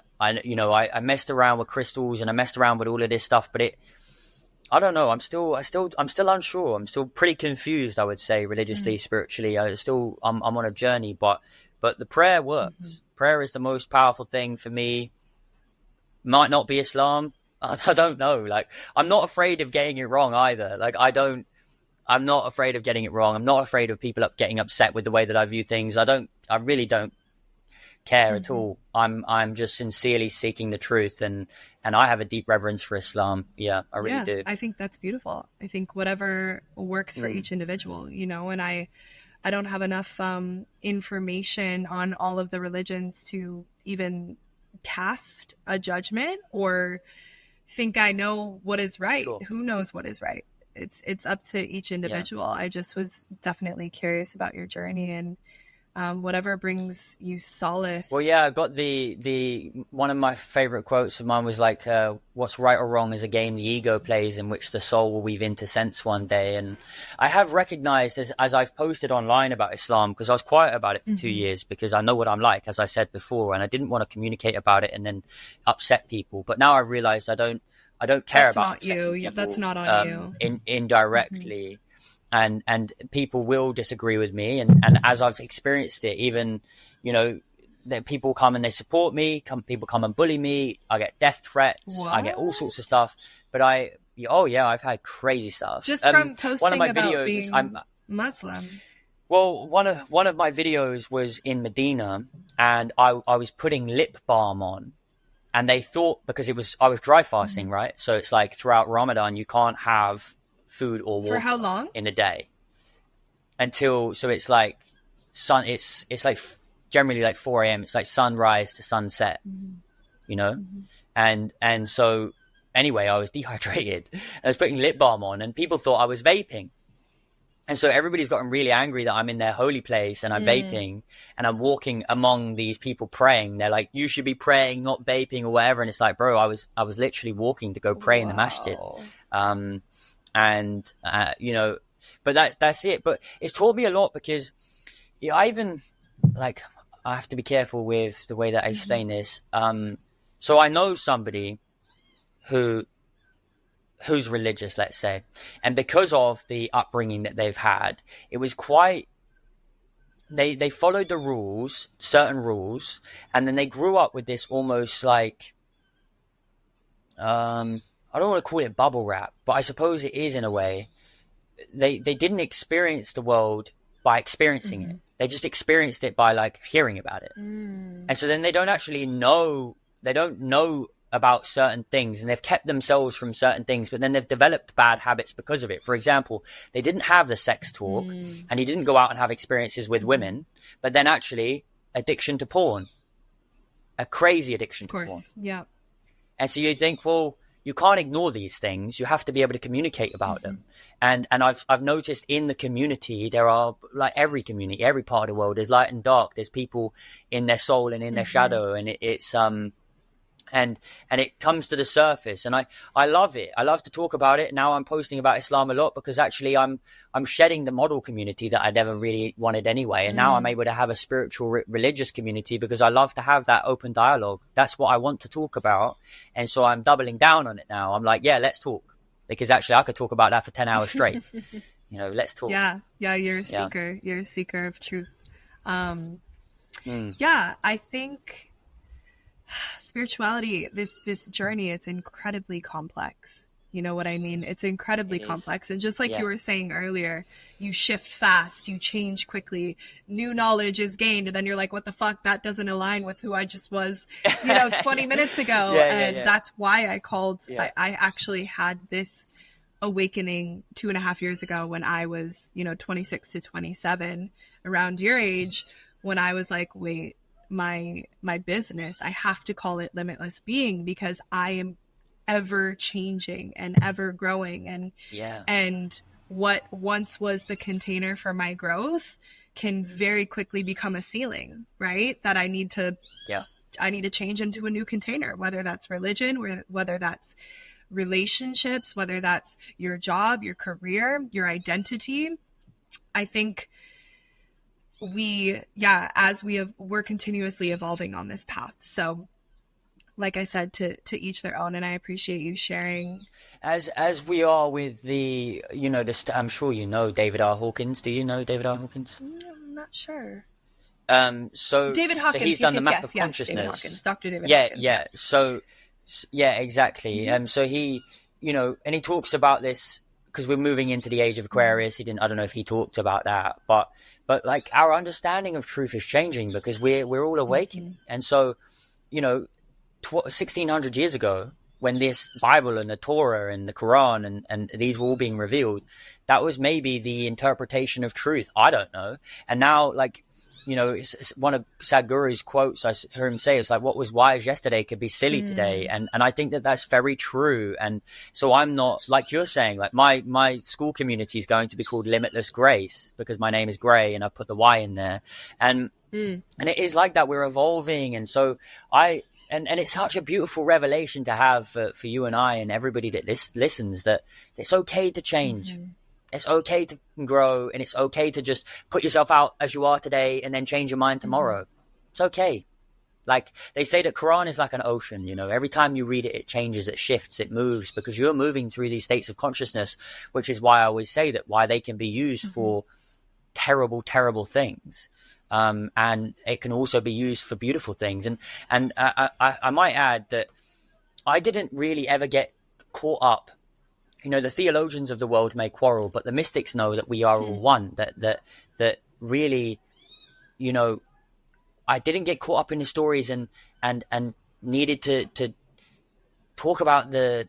messed around with crystals and I messed around with all of this stuff, but I don't know. I'm still unsure. I'm still pretty confused, I would say, religiously, spiritually. I'm on a journey, but the prayer works. Prayer is the most powerful thing for me. Might not be Islam. I don't know. Like, I'm not afraid of getting it wrong either. Like, I'm not afraid of getting it wrong. I'm not afraid of people getting upset with the way that I view things. I really don't care at all. I'm just sincerely seeking the truth, and I have a deep reverence for Islam. Yeah, I really do. I think that's beautiful. I think whatever works for each individual, and I don't have enough information on all of the religions to even cast a judgment or think I know what is right. Sure. Who knows what is right? It's up to each individual. I just was definitely curious about your journey and whatever brings you solace. Well, yeah, I got the one of my favorite quotes of mine was like, what's right or wrong is a game the ego plays in which the soul will weave into sense one day. And I have recognized as I've posted online about Islam, because I was quiet about it for 2 years because I know what I'm like, as I said before, and I didn't want to communicate about it and then upset people. But now I've realized I don't care about you. That's not on you. Indirectly. And people will disagree with me. And as I've experienced it, even, that people come and they support me, people come and bully me. I get death threats. What? I get all sorts of stuff. But I've had crazy stuff. Just from posting one of my about videos being Muslim. Well, one of my videos was in Medina, and I was putting lip balm on. And they thought, because I was dry fasting, right? So it's like throughout Ramadan, you can't have food or water. For how long? In the day. So it's like it's like generally like 4 a.m. It's like sunrise to sunset, And so anyway, I was dehydrated. I was putting lip balm on and people thought I was vaping. And so everybody's gotten really angry that I'm in their holy place and I'm vaping and I'm walking among these people praying. They're like, you should be praying, not vaping or whatever. And it's like, bro, I was literally walking to go pray in the masjid. You know, but that's it. But it's taught me a lot because, you know, I even, like, I have to be careful with the way that I explain this. So I know somebody who's religious, let's say, and because of the upbringing that they've had, it was quite, they followed the rules, certain rules, and then they grew up with this almost like, I don't want to call it bubble wrap, but I suppose it is in a way. They didn't experience the world by experiencing it. They just experienced it by like hearing about it. And so then they don't know about certain things, and they've kept themselves from certain things, but then they've developed bad habits because of it. For example, they didn't have the sex talk and he didn't go out and have experiences with women, but then actually addiction to porn, a crazy addiction to porn. Yeah. And so you think, well, you can't ignore these things. You have to be able to communicate about them. And I've noticed in the community, there are, like every community, every part of the world, there's light and dark. There's people in their soul and in their shadow, and it's and it comes to the surface, and I love it. I love to talk about it. Now I'm posting about Islam a lot because actually I'm shedding the model community that I never really wanted anyway, and now I'm able to have a spiritual religious community because I love to have that open dialogue. That's what I want to talk about, and so I'm doubling down on it now. I'm like, yeah, let's talk, because actually I could talk about that for 10 hours straight. You know, let's talk. Yeah, you're a seeker. You're a seeker of truth. Yeah, I think spirituality, this journey, it's incredibly complex. You know what I mean? It's incredibly complex. And just like you were saying earlier, you shift fast, you change quickly, new knowledge is gained, and then you're like, what the fuck? That doesn't align with who I just was, 20 minutes ago. That's why I called, I actually had this awakening 2.5 years ago when I was, 26 to 27, around your age, when I was like, wait, my business, I have to call it Limitless Being, because I am ever changing and ever growing, and what once was the container for my growth can very quickly become a ceiling, right? That I need to change into a new container, whether that's religion, whether that's relationships, whether that's your job, your career, your identity. I think we're continuously evolving on this path. So like I said, to each their own, and I appreciate you sharing. As we are with the, I'm sure you know David R. Hawkins. Do you know David R. Hawkins? I'm not sure. So David Hawkins, so he's done the map of consciousness. David Hawkins, Dr. David Hawkins. Yeah. So exactly. So he, and he talks about this, because we're moving into the age of Aquarius. I don't know if he talked about that, but like our understanding of truth is changing because we're all awakening. And so, 1600 years ago, when this Bible and the Torah and the Quran and these were all being revealed, that was maybe the interpretation of truth. I don't know. And now, like, it's one of Sadhguru's quotes, I heard him say, it's like, what was wise yesterday could be silly today. And I think that that's very true. And so I'm not, like you're saying, like my school community is going to be called Limitless Grace, because my name is Gray and I put the Y in there. And it is like that. We're evolving. And so and it's such a beautiful revelation to have for you and I and everybody that listens, that it's okay to change. It's okay to grow, and it's okay to just put yourself out as you are today and then change your mind tomorrow. It's okay. Like they say that Quran is like an ocean, every time you read it, it changes, it shifts, it moves, because you're moving through these states of consciousness, which is why I always say that why they can be used for terrible, terrible things. And it can also be used for beautiful things. And I might add that I didn't really ever get caught up. The theologians of the world may quarrel, but the mystics know that we are all one, that really, I didn't get caught up in the stories and needed to talk about the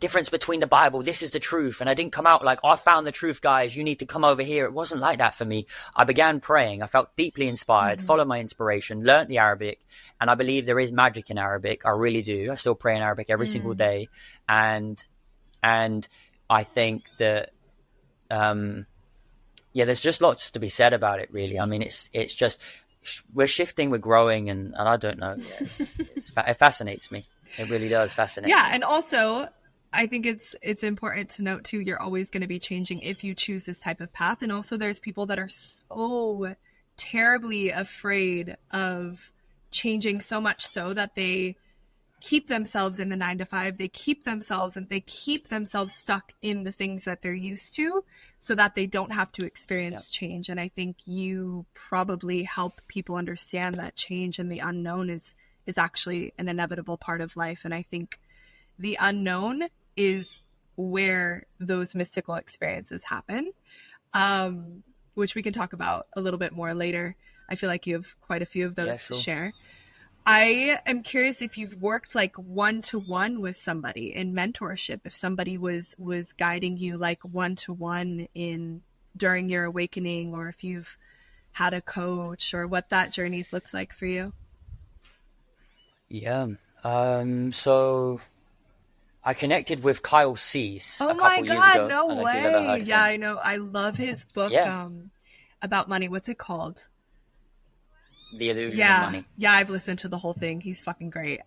difference between the Bible. This is the truth. And I didn't come out like, I found the truth, guys, you need to come over here. It wasn't like that for me. I began praying. I felt deeply inspired, followed my inspiration, learned the Arabic. And I believe there is magic in Arabic. I really do. I still pray in Arabic every single day. And I think that there's just lots to be said about it, really. I mean, it's just, we're shifting, we're growing, and I don't know. Yeah, it fascinates me. It really does fascinate me. And also, I think it's important to note too, you're always going to be changing if you choose this type of path. And also there's people that are so terribly afraid of changing, so much so that they keep themselves in the 9-to-5. They keep themselves stuck in the things that they're used to so that they don't have to experience change. And I think you probably help people understand that change and the unknown is actually an inevitable part of life. And I think the unknown is where those mystical experiences happen, which we can talk about a little bit more later. I feel like you have quite a few of those to share. I am curious if you've worked like one-to-one with somebody in mentorship, if somebody was guiding you like one-to-one during your awakening, or if you've had a coach, or what that journey's looks like for you. Yeah. So I connected with Kyle Cease a couple years ago. No way. Yeah, I know. I love his book about money. What's it called? The Illusion of Money. Yeah, I've listened to the whole thing. He's fucking great.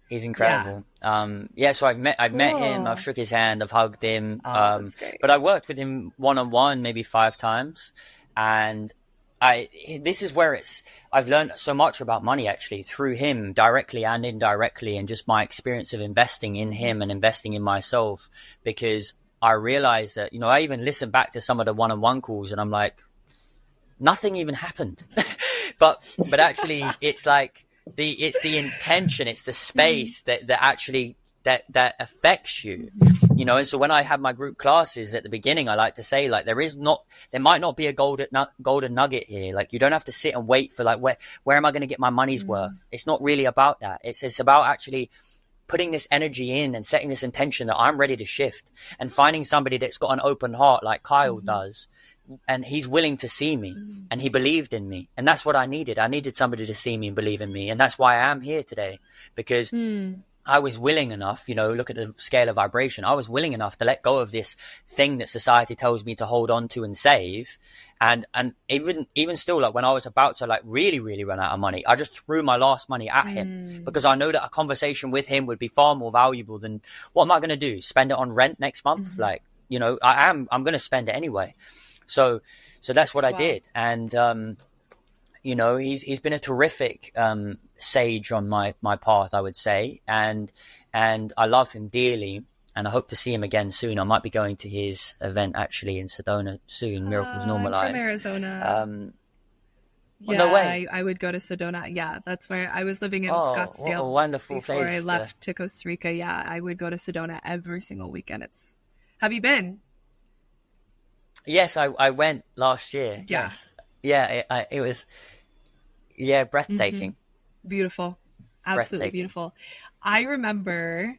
He's incredible. So I've met him, I've shook his hand, I've hugged him. But I worked with him one-on-one maybe 5 times. And this is where I've learned so much about money actually through him, directly and indirectly, and just my experience of investing in him and investing in myself, because I realized that, I even listened back to some of the one-on-one calls and I'm like, nothing even happened. but actually it's like it's the intention, it's the space that actually that affects you, and so when I have my group classes at the beginning, I like to say, like, there might not be a golden nugget here. Like, you don't have to sit and wait for like, where am I going to get my money's worth? It's not really about that. It's about actually putting this energy in and setting this intention that I'm ready to shift, and finding somebody that's got an open heart like Kyle does. And he's willing to see me, and he believed in me. And that's what I needed. I needed somebody to see me and believe in me. And that's why I am here today, because I was willing enough, look at the scale of vibration. I was willing enough to let go of this thing that society tells me to hold on to and save. And even still, like, when I was about to like really, really run out of money, I just threw my last money at him, because I know that a conversation with him would be far more valuable than, what am I going to do? Spend it on rent next month? Like, I'm going to spend it anyway. So that's what I did. And, he's been a terrific, sage on my path, I would say. And I love him dearly, and I hope to see him again soon. I might be going to his event actually in Sedona soon. Miracles Normalized. I'm from Arizona. No way. I would go to Sedona. Yeah, that's where I was living in Scottsdale. What a wonderful before place. I left to Costa Rica. Yeah, I would go to Sedona every single weekend. Have you been? Yes, I went last year. Yeah. Yes. Yeah, it was, breathtaking. Beautiful. Absolutely beautiful. I remember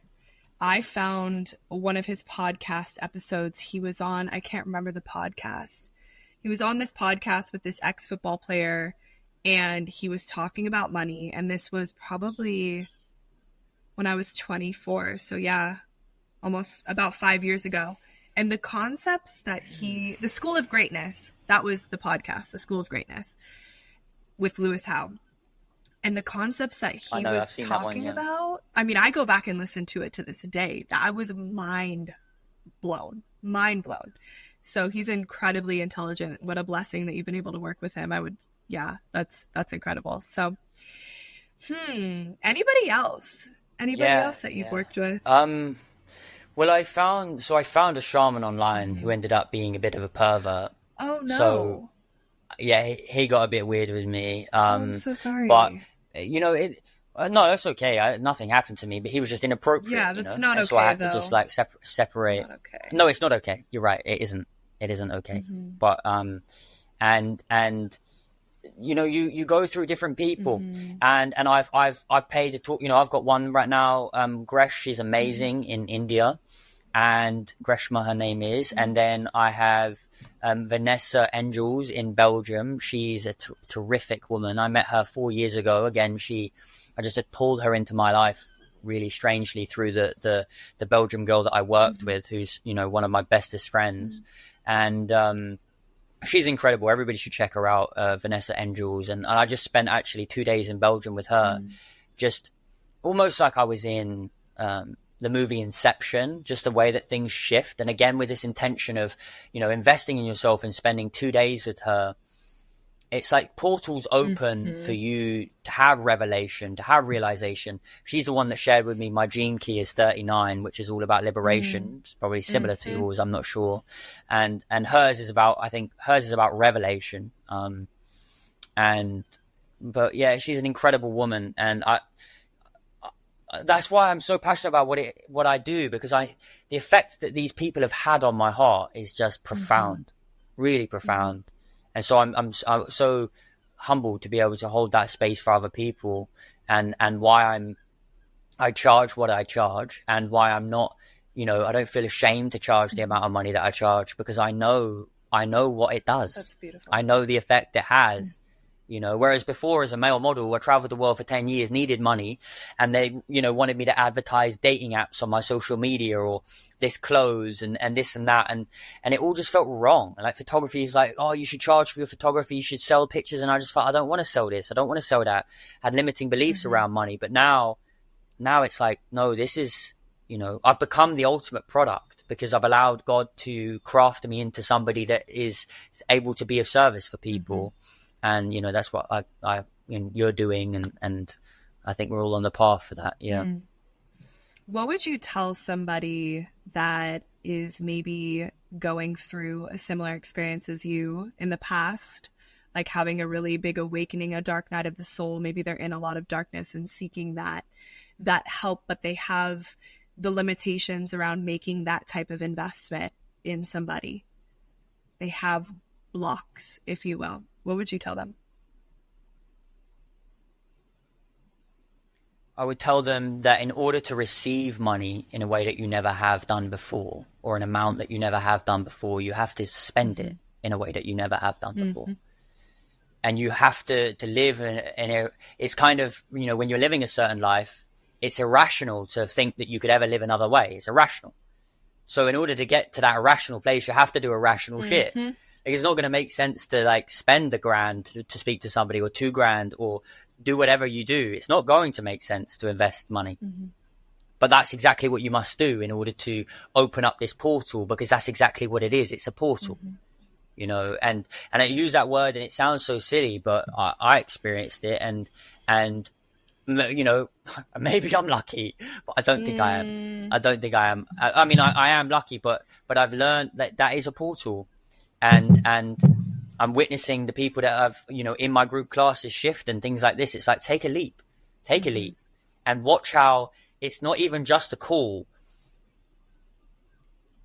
I found one of his podcast episodes he was on. I can't remember the podcast. He was on this podcast with this ex-football player, and he was talking about money. And this was probably when I was 24. So yeah, almost about 5 years ago. And the concepts that the School of Greatness, that was the podcast, the School of Greatness with Lewis Howe. And the concepts that he was talking about, I mean, I go back and listen to it to this day. I was mind blown. So he's incredibly intelligent. What a blessing that you've been able to work with him. That's incredible. So, anybody else? That you've worked with? Well, I found a shaman online who ended up being a bit of a pervert. Oh no! So, yeah, he got a bit weird with me. I'm so sorry. But no, that's okay. Nothing happened to me, but he was just inappropriate. Yeah, that's not okay. So I had to just like separate. Not okay. No, it's not okay. You're right. It isn't okay. But you go through different people, and I've paid to talk. I've got one right now. Gresh, she's amazing in India, and Greshma, her name is. And then I have Vanessa Engels in Belgium. She's a terrific woman. I met her 4 years ago. Again, I just had pulled her into my life really strangely through the Belgian girl that I worked with, who's, you know, one of my bestest friends. And she's incredible. Everybody should check her out, Vanessa Angels. And I just spent actually 2 days in Belgium with her, just almost like I was in the movie Inception, just the way that things shift. And again, with this intention of, you know, investing in yourself and spending 2 days with her, it's like portals open for you to have revelation, to have realization. She's the one that shared with me my gene key is 39, which is all about liberation. It's probably similar to yours, I'm not sure. And hers is about, I think hers is about revelation. But yeah, she's an incredible woman. And that's why I'm so passionate about what I do, because the effect that these people have had on my heart is just profound, really profound. And so I'm so humbled to be able to hold that space for other people, and why I charge what I charge, and why I'm not, you know, I don't feel ashamed to charge the amount of money that I charge, because I know what it does. That's beautiful. I know the effect it has. You know, whereas before as a male model, I traveled the world for 10 years, needed money, and they, you know, wanted me to advertise dating apps on my social media, or this clothes and this and that. And it all just felt wrong. Like photography is like, oh, you should charge for your photography. You should sell pictures. And I just thought, I don't want to sell this. I don't want to sell that. I had limiting beliefs around money. But now it's like, no, this is, you know, I've become the ultimate product, because I've allowed God to craft me into somebody that is able to be of service for people. And, you know, that's what you're doing. And I think we're all on the path for that. Yeah. What would you tell somebody that is maybe going through a similar experience as you in the past, like having a really big awakening, a dark night of the soul? Maybe they're in a lot of darkness and seeking that help, but they have the limitations around making that type of investment in somebody. They have blocks, if you will. What would you tell them? I would tell them that in order to receive money in a way that you never have done before, or an amount that you never have done before, you have to spend it in a way that you never have done before. And you have to live in a, it's kind of, you know, when you're living a certain life, it's irrational to think that you could ever live another way. It's irrational. So in order to get to that irrational place, you have to do irrational shit. Like, it's not going to make sense to like spend $1,000 to speak to somebody, or $2,000, or do whatever you do. It's not going to make sense to invest money. But that's exactly what you must do in order to open up this portal, because that's exactly what it is. It's a portal, you know, and I use that word and it sounds so silly, but I experienced it, and, you know, maybe I'm lucky, but I don't think I am. I don't think I am. I mean, I am lucky, but I've learned that is a portal. And I'm witnessing the people that have, you know, in my group classes shift and things like this. It's like, take a leap, and watch how it's not even just a call.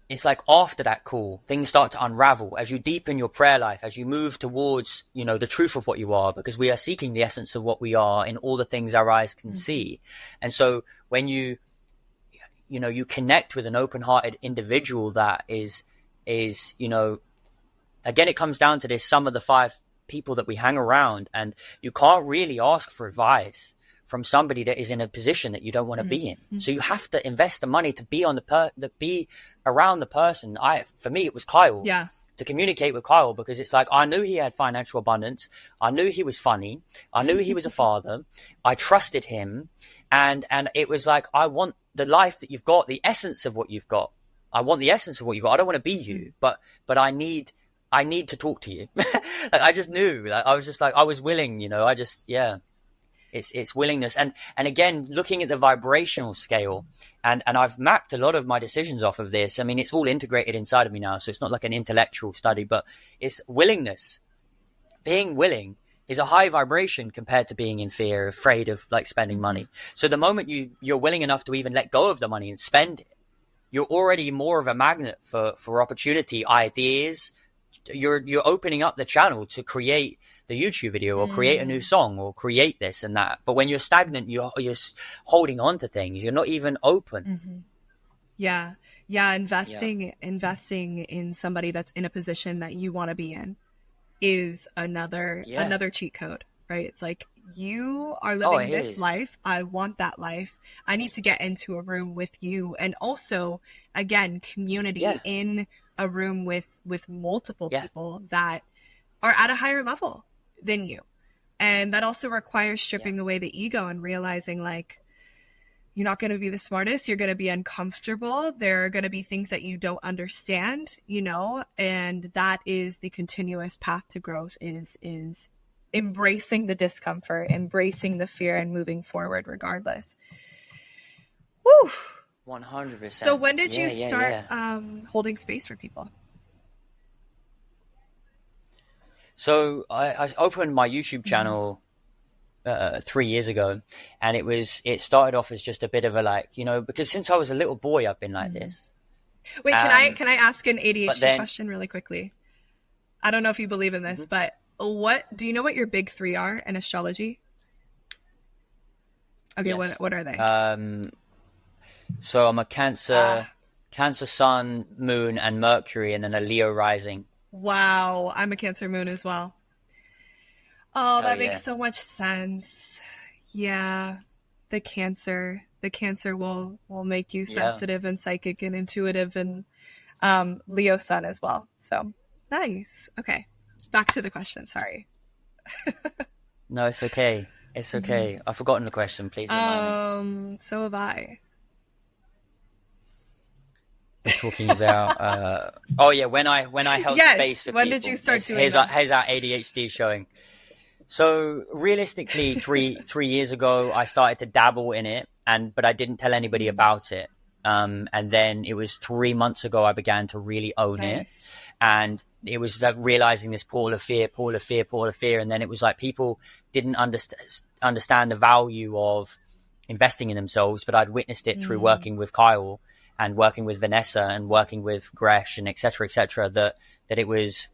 It's like after that call, things start to unravel as you deepen your prayer life, as you move towards, you know, the truth of what you are, because we are seeking the essence of what we are in all the things our eyes can see. And so when you know, you connect with an open-hearted individual that is, you know, again, it comes down to this sum of the 5 people that we hang around, and you can't really ask for advice from somebody that is in a position that you don't want to be in. So you have to invest the money to be be around the person. For me, it was Kyle. Yeah. To communicate with Kyle, because it's like, I knew he had financial abundance. I knew he was funny. I knew he was a father. I trusted him. And it was like, I want the life that you've got, the essence of what you've got. I want the essence of what you've got. I don't want to be you, but I need to talk to you. Like, I just knew, like, I was just like, I was willing, you know, it's willingness. And again, looking at the vibrational scale, and I've mapped a lot of my decisions off of this. I mean, it's all integrated inside of me now. So it's not like an intellectual study, but it's willingness. Being willing is a high vibration compared to being in fear, afraid of like spending money. So the moment you're willing enough to even let go of the money and spend it, you're already more of a magnet for opportunity, ideas. You're opening up the channel to create the YouTube video, or create a new song, or create this and that. But when you're stagnant, you're holding on to things. You're not even open. Yeah. Investing in somebody that's in a position that you want to be in is another cheat code, right? It's like, you are living this is. life. I want that life. I need to get into a room with you. And also, again, community in a room with multiple people that are at a higher level than you. And that also requires stripping away the ego and realizing, like, you're not going to be the smartest. You're going to be uncomfortable. There are going to be things that you don't understand, you know, and that is the continuous path to growth, is embracing the discomfort, embracing the fear, and moving forward regardless. Woo! 100%. So when did you start holding space for people? So I opened my YouTube channel 3 years ago, and it started off as just a bit of a, like, you know, because since I was a little boy I've been like this. Wait, can I ask an ADHD question really quickly? I don't know if you believe in this, but do you know what your big three are in astrology? Okay, yes. What are they? So I'm a Cancer Sun, Moon, and Mercury, and then a Leo rising. Wow, I'm a Cancer Moon as well. Oh, that makes so much sense. Yeah, the Cancer will make you sensitive and psychic and intuitive, and Leo Sun as well. So nice. Okay, back to the question. Sorry. No, it's okay. It's okay. I've forgotten the question. Please remind me. So have I. We're talking about when I held space for people. When did you start doing that? Here's our ADHD showing. So realistically, three years ago, I started to dabble in it, but I didn't tell anybody about it. And then it was 3 months ago I began to really own it, and it was like realizing this pool of fear, and then it was like people didn't understand the value of investing in themselves, but I'd witnessed it through working with Kyle and working with Vanessa and working with Gresh and et cetera, that it was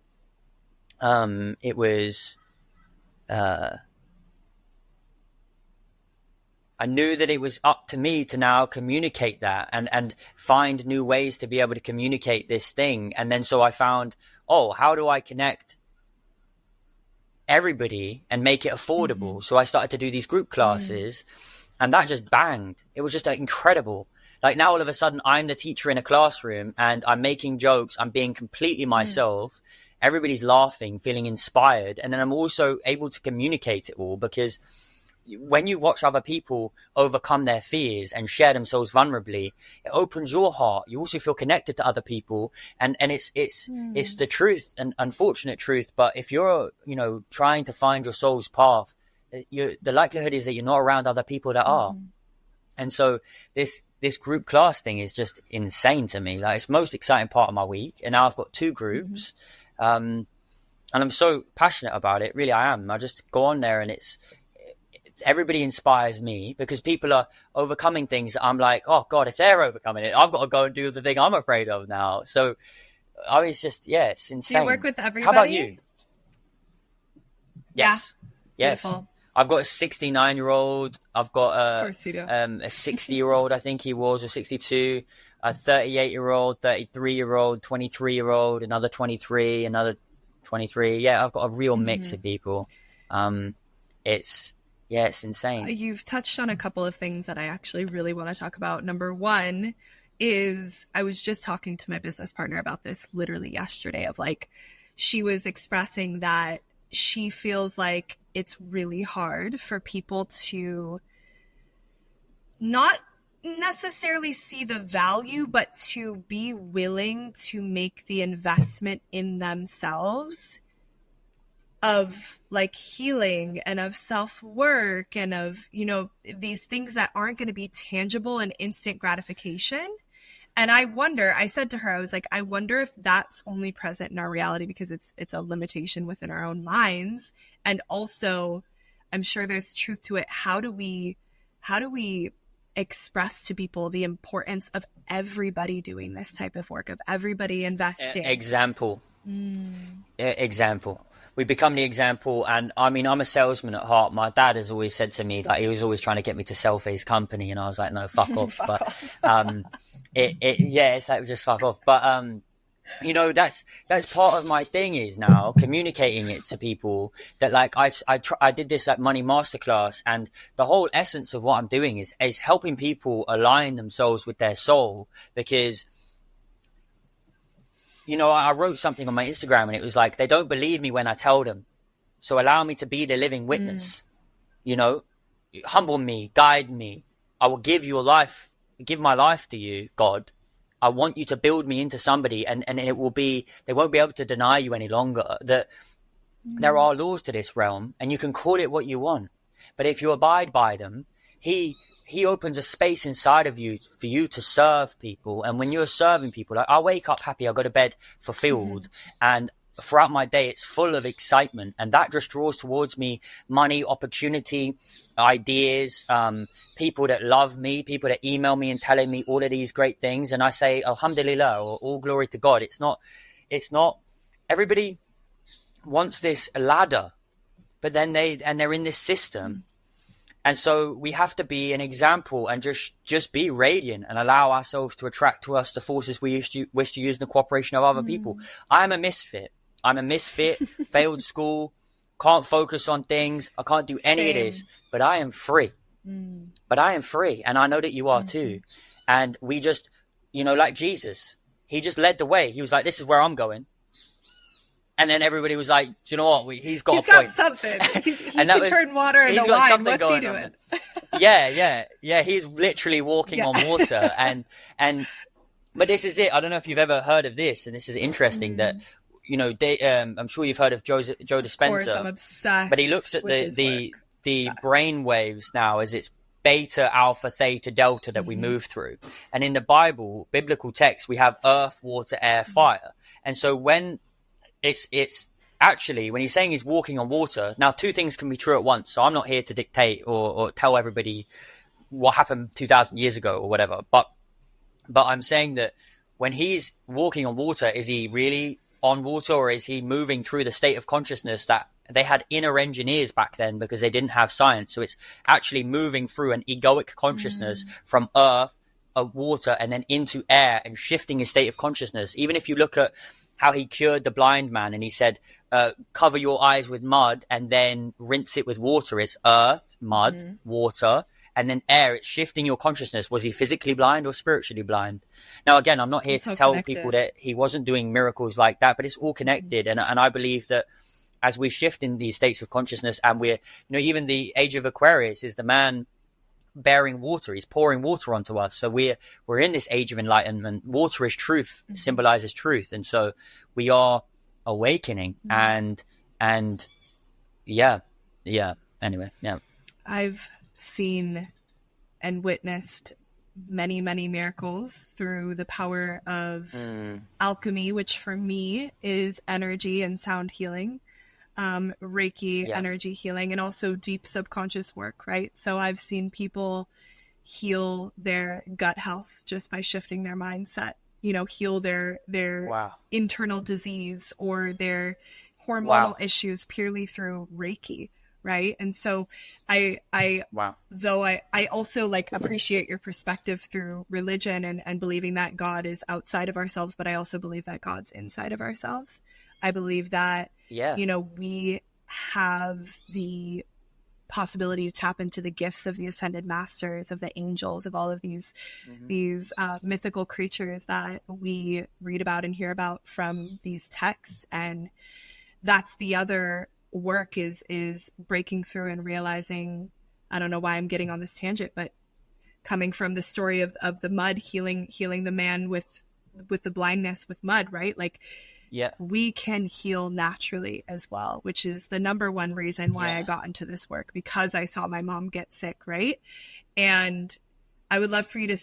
I knew that it was up to me to now communicate that and find new ways to be able to communicate this thing. And then so I found, how do I connect everybody and make it affordable? So I started to do these group classes, and that just banged. It was just incredible. Like now all of a sudden I'm the teacher in a classroom and I'm making jokes. I'm being completely myself. Everybody's laughing, feeling inspired. And then I'm also able to communicate it all, because when you watch other people overcome their fears and share themselves vulnerably, it opens your heart. You also feel connected to other people. And it's the truth, and unfortunate truth. But if you're, trying to find your soul's path, the likelihood is that you're not around other people that are. And so this group class thing is just insane to me. Like, it's the most exciting part of my week. And now I've got 2 groups. And I'm so passionate about it. Really, I am. I just go on there, and everybody inspires me, because people are overcoming things. I'm like, oh God, if they're overcoming it, I've got to go and do the thing I'm afraid of now. So I was just, it's insane. Do you work with everybody? How about you? Yes. Yeah. Yes. Beautiful. I've got a 69-year-old. I've got a 60-year-old, I think he was, or 62, a 38-year-old, 33-year-old, 23-year-old, another 23, another 23. Yeah, I've got a real mix of people. It's insane. You've touched on a couple of things that I actually really want to talk about. Number one is, I was just talking to my business partner about this literally yesterday, of like, she was expressing that she feels like it's really hard for people to not necessarily see the value, but to be willing to make the investment in themselves of like healing and of self-work and of, these things that aren't going to be tangible and instant gratification. And I said to her, I was like, I wonder if that's only present in our reality because it's a limitation within our own minds. And also, I'm sure there's truth to it. How do we express to people the importance of everybody doing this type of work, of everybody investing? Example. Example. We become the example. And I mean, I'm a salesman at heart. My dad has always said to me, like, he was always trying to get me to sell for his company. And I was like, no, fuck off. It's like, just fuck off. But you know, that's part of my thing is now communicating it to people that like I did this like money masterclass, and the whole essence of what I'm doing is helping people align themselves with their soul. Because, you know, I wrote something on my Instagram and it was like, they don't believe me when I tell them, so allow me to be the living witness. You know, humble me, guide me. I will give my life to you, God. I want you to build me into somebody, and it will be, they won't be able to deny you any longer that there are laws to this realm, and you can call it what you want. But if you abide by them, he opens a space inside of you for you to serve people. And when you're serving people, like, I wake up happy, I go to bed fulfilled, and throughout my day, it's full of excitement, and that just draws towards me money, opportunity, ideas, people that love me, people that email me and telling me all of these great things. And I say, Alhamdulillah, or all glory to God. It's not, everybody wants this ladder, but then they're in this system. And so we have to be an example and just be radiant and allow ourselves to attract to us the forces we wish to use in the cooperation of other people. I'm a misfit, failed school, can't focus on things. I can't do any of this, but I am free. But I am free. And I know that you are too. And we just, you know, like Jesus, he just led the way. He was like, this is where I'm going. And then everybody was like, do you know what? He's got something. He can turn water into wine. What's he doing? Yeah. He's literally walking on water. But this is it. I don't know if you've ever heard of this. And this is interesting that, you know, I'm sure you've heard of Joe Dispenza. Of course, I'm obsessed. But he looks at the brain waves now as it's beta, alpha, theta, delta that we move through. And in the Bible, biblical text, we have earth, water, air, fire. And so when it's actually, when he's saying he's walking on water, now two things can be true at once. So I'm not here to dictate or tell everybody what happened 2,000 years ago or whatever. But I'm saying that when he's walking on water, is he really on water, or is he moving through the state of consciousness that they had inner engineers back then because they didn't have science? So it's actually moving through an egoic consciousness from earth, water, and then into air, and shifting his state of consciousness. Even if you look at how he cured the blind man and he said, cover your eyes with mud and then rinse it with water. It's earth, mud, water, and then air. It's shifting your consciousness. Was he physically blind or spiritually blind? Now, again, I'm not here to tell people that he wasn't doing miracles like that, but it's all connected. And I believe that as we shift in these states of consciousness, and we're, you know, even the age of Aquarius is the man bearing water. He's pouring water onto us. So we're in this age of enlightenment. Water is truth, symbolizes truth. And so we are awakening and yeah. Anyway, yeah. I've seen and witnessed many, many miracles through the power of alchemy, which for me is energy and sound healing. Reiki, energy healing, and also deep subconscious work, right? So I've seen people heal their gut health just by shifting their mindset, you know, heal their internal disease or their hormonal issues purely through Reiki, right? And so I also like appreciate your perspective through religion and believing that God is outside of ourselves, but I also believe that God's inside of ourselves. I believe that, you know, we have the possibility to tap into the gifts of the ascended masters, of the angels, of all of these mythical creatures that we read about and hear about from these texts. And that's the other work is breaking through and realizing, I don't know why I'm getting on this tangent, but coming from the story of the mud healing the man with the blindness with mud, right? Like, we can heal naturally as well, which is the number one reason why I got into this work, because I saw my mom get sick, right? And I would love for you to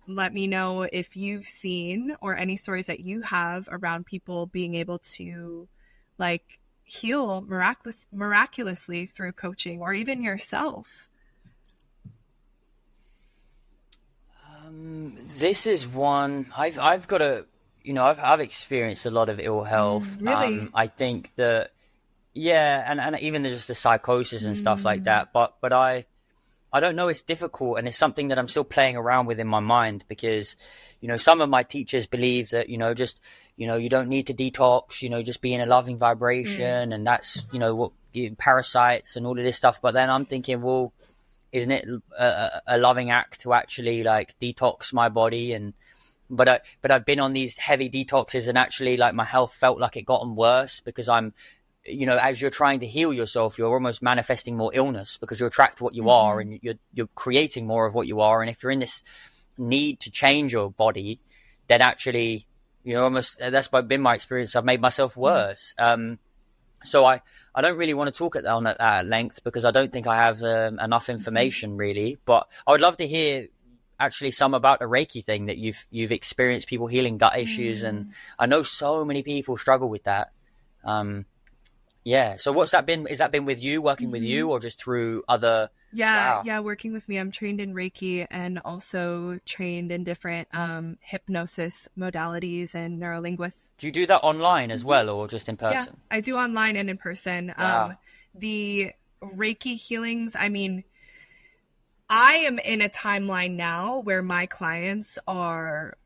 let me know if you've seen or any stories that you have around people being able to like heal miraculously through coaching, or even yourself. This is one I've got a, you know, I've experienced a lot of ill health. Really? I think that, and even just the psychosis and stuff like that. But I don't know. It's difficult, and it's something that I'm still playing around with in my mind, because, you know, some of my teachers believe that, you know, just, you don't need to detox, just be in a loving vibration, and that's, what parasites and all of this stuff. But then I'm thinking, well, isn't it a loving act to actually like detox my body? But I've been on these heavy detoxes, and actually like my health felt like it gotten worse, because I'm, as you're trying to heal yourself, you're almost manifesting more illness, because you attract what you are, and you're creating more of what you are. And if you're in this need to change your body, then actually, almost, that's been my experience, I've made myself worse. So I don't really want to talk on at length, because I don't think I have enough information really. But I would love to hear actually some about the Reiki thing that you've experienced, people healing gut issues, and I know so many people struggle with that. So what's that been? Has that been with you, working with you, or just through other? Yeah, working with me. I'm trained in Reiki and also trained in different hypnosis modalities and neurolinguists. Do you do that online as well, or just in person? Yeah, I do online and in person. Wow. The Reiki healings, I mean, I am in a timeline now where my clients are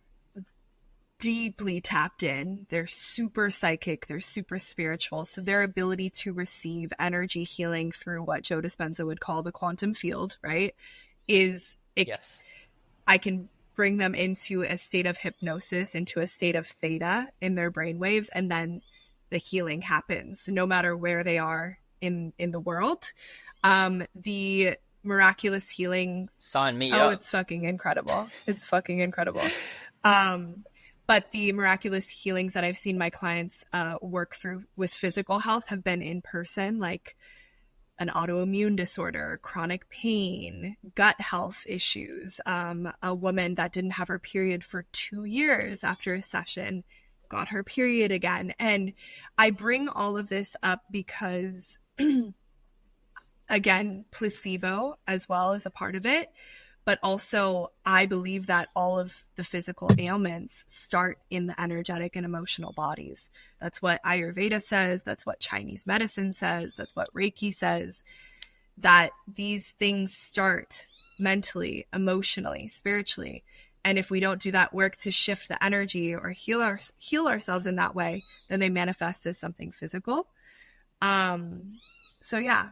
deeply tapped in. They're super psychic. They're super spiritual. So their ability to receive energy healing through what Joe Dispenza would call the quantum field, right, yes. I can bring them into a state of hypnosis, into a state of theta in their brainwaves, and then the healing happens no matter where they are in the world. The miraculous healing. Sign me up. It's fucking incredible. It's fucking incredible. But the miraculous healings that I've seen my clients work through with physical health have been in person, like an autoimmune disorder, chronic pain, gut health issues. A woman that didn't have her period for 2 years after a session got her period again. And I bring all of this up because, again, placebo as well is a part of it. But also, I believe that all of the physical ailments start in the energetic and emotional bodies. That's what Ayurveda says. That's what Chinese medicine says. That's what Reiki says, that these things start mentally, emotionally, spiritually. And if we don't do that work to shift the energy or heal ourselves in that way, then they manifest as something physical. So yeah.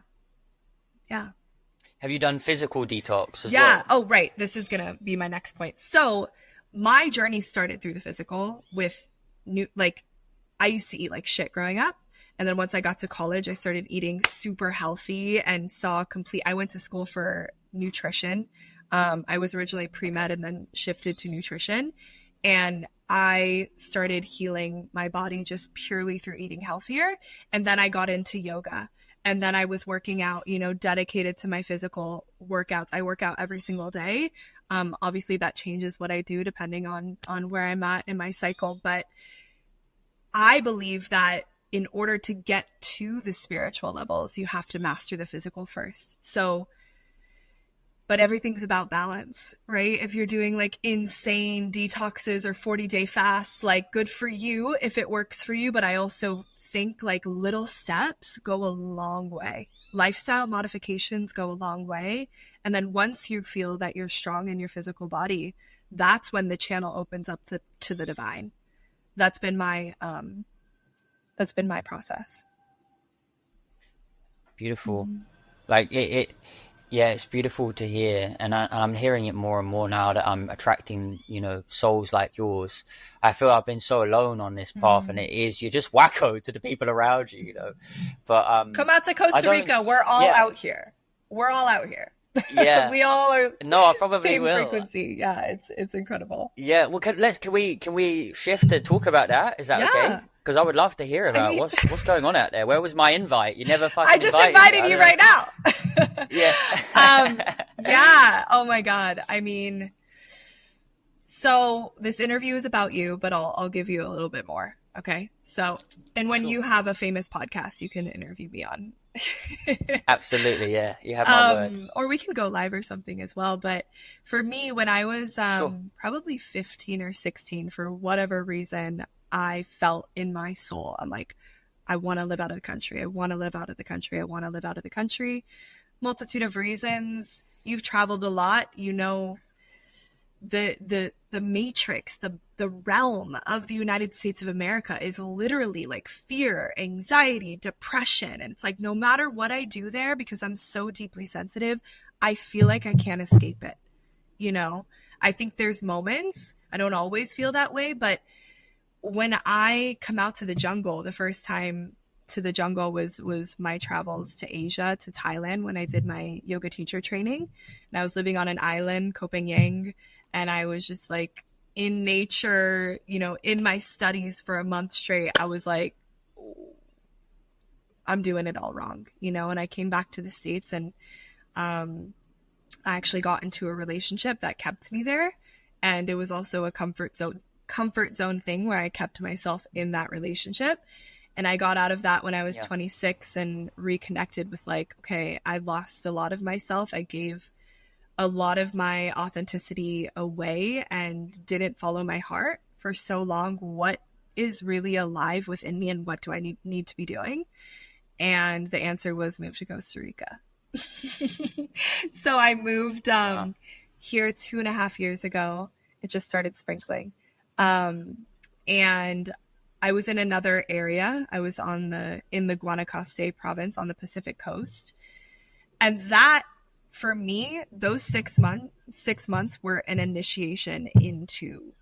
Have you done physical detox as well? Yeah. Oh, right. This is going to be my next point. So my journey started through the physical with I used to eat like shit growing up. And then once I got to college, I started eating super healthy and I went to school for nutrition. I was originally pre-med and then shifted to nutrition. And I started healing my body just purely through eating healthier. And then I got into yoga. And then I was working out, dedicated to my physical workouts. I work out every single day. Obviously that changes what I do depending on where I'm at in my cycle. But I believe that in order to get to the spiritual levels, you have to master the physical first. But everything's about balance, right? If you're doing like insane detoxes or 40-day fasts, like good for you if it works for you. But I also think like little steps go a long way. Lifestyle modifications go a long way. And then once you feel that you're strong in your physical body, that's when the channel opens up to the divine. That's been my process. Beautiful. Like it's beautiful to hear, and I'm hearing it more and more now that I'm attracting, souls like yours. I feel I've been so alone on this path, and you're just wacko to the people around you, But come out to Costa Rica. We're all out here. We're all out here. Yeah, we all are. No, I probably same will. Frequency. Yeah, it's incredible. Yeah, well, can we shift to talk about that? Is that okay? Because I would love to hear about what's going on out there. Where was my invite? You never fucking. I just invited you right now. Yeah. Yeah. Oh my God. I mean, so this interview is about you, but I'll give you a little bit more. Okay. So, and when you have a famous podcast, you can interview me on. Absolutely. Yeah. You have my word. Or we can go live or something as well. But for me, when I was probably 15 or 16, for whatever reason, I felt in my soul, I'm like, I want to live out of the country. I want to live out of the country. I want to live out of the country. Multitude of reasons. You've traveled a lot. the matrix, the realm of the United States of America is literally like fear, anxiety, depression. And it's like, no matter what I do there, because I'm so deeply sensitive, I feel like I can't escape it. You know, I think there's moments, I don't always feel that way, but when I come out to the jungle, the first time to the jungle was my travels to Asia, to Thailand, when I did my yoga teacher training. And I was living on an island, Koh Phangan, and I was just like in nature, you know, in my studies for a month straight. I was like, I'm doing it all wrong, you know. And I came back to the States, and I actually got into a relationship that kept me there. And it was also a comfort zone thing where I kept myself in that relationship. And I got out of that when I was 26 and reconnected with like, okay, I lost a lot of myself. I gave a lot of my authenticity away and didn't follow my heart for so long. What is really alive within me, and what do I need to be doing? And the answer was move to Costa Rica. So I moved here 2.5 years ago. It just started sprinkling. And I was in another area. I was in the Guanacaste province on the Pacific coast. And that, for me, those 6 months were an initiation into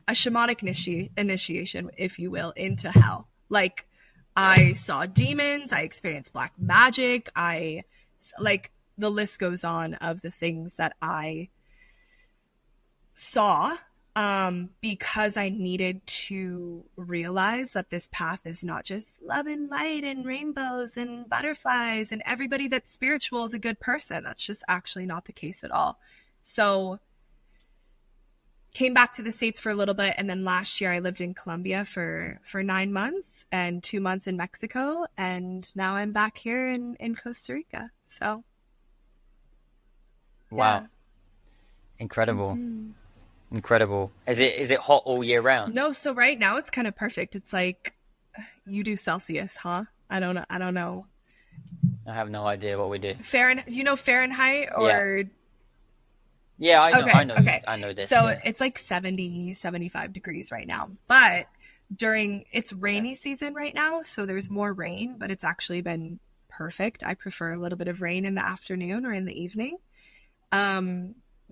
a shamanic initiation, if you will, into hell. Like, I saw demons, I experienced black magic, the list goes on of the things that I saw, because I needed to realize that this path is not just love and light and rainbows and butterflies and everybody that's spiritual is a good person. That's just actually not the case at all. So came back to the States for a little bit, and then last year I lived in Colombia for 9 months and 2 months in Mexico, and now I'm back here in Costa Rica. So wow, incredible. Mm-hmm. Incredible. Is it hot all year round? No, so right now it's kind of perfect. It's like, you do Celsius, huh? I don't know. I have no idea what we do. Fahrenheit or? Yeah, I know. Okay, I know. Okay. I know this. So it's like 70, 75 degrees right now, but it's rainy season right now, so there's more rain, but it's actually been perfect. I prefer a little bit of rain in the afternoon or in the evening.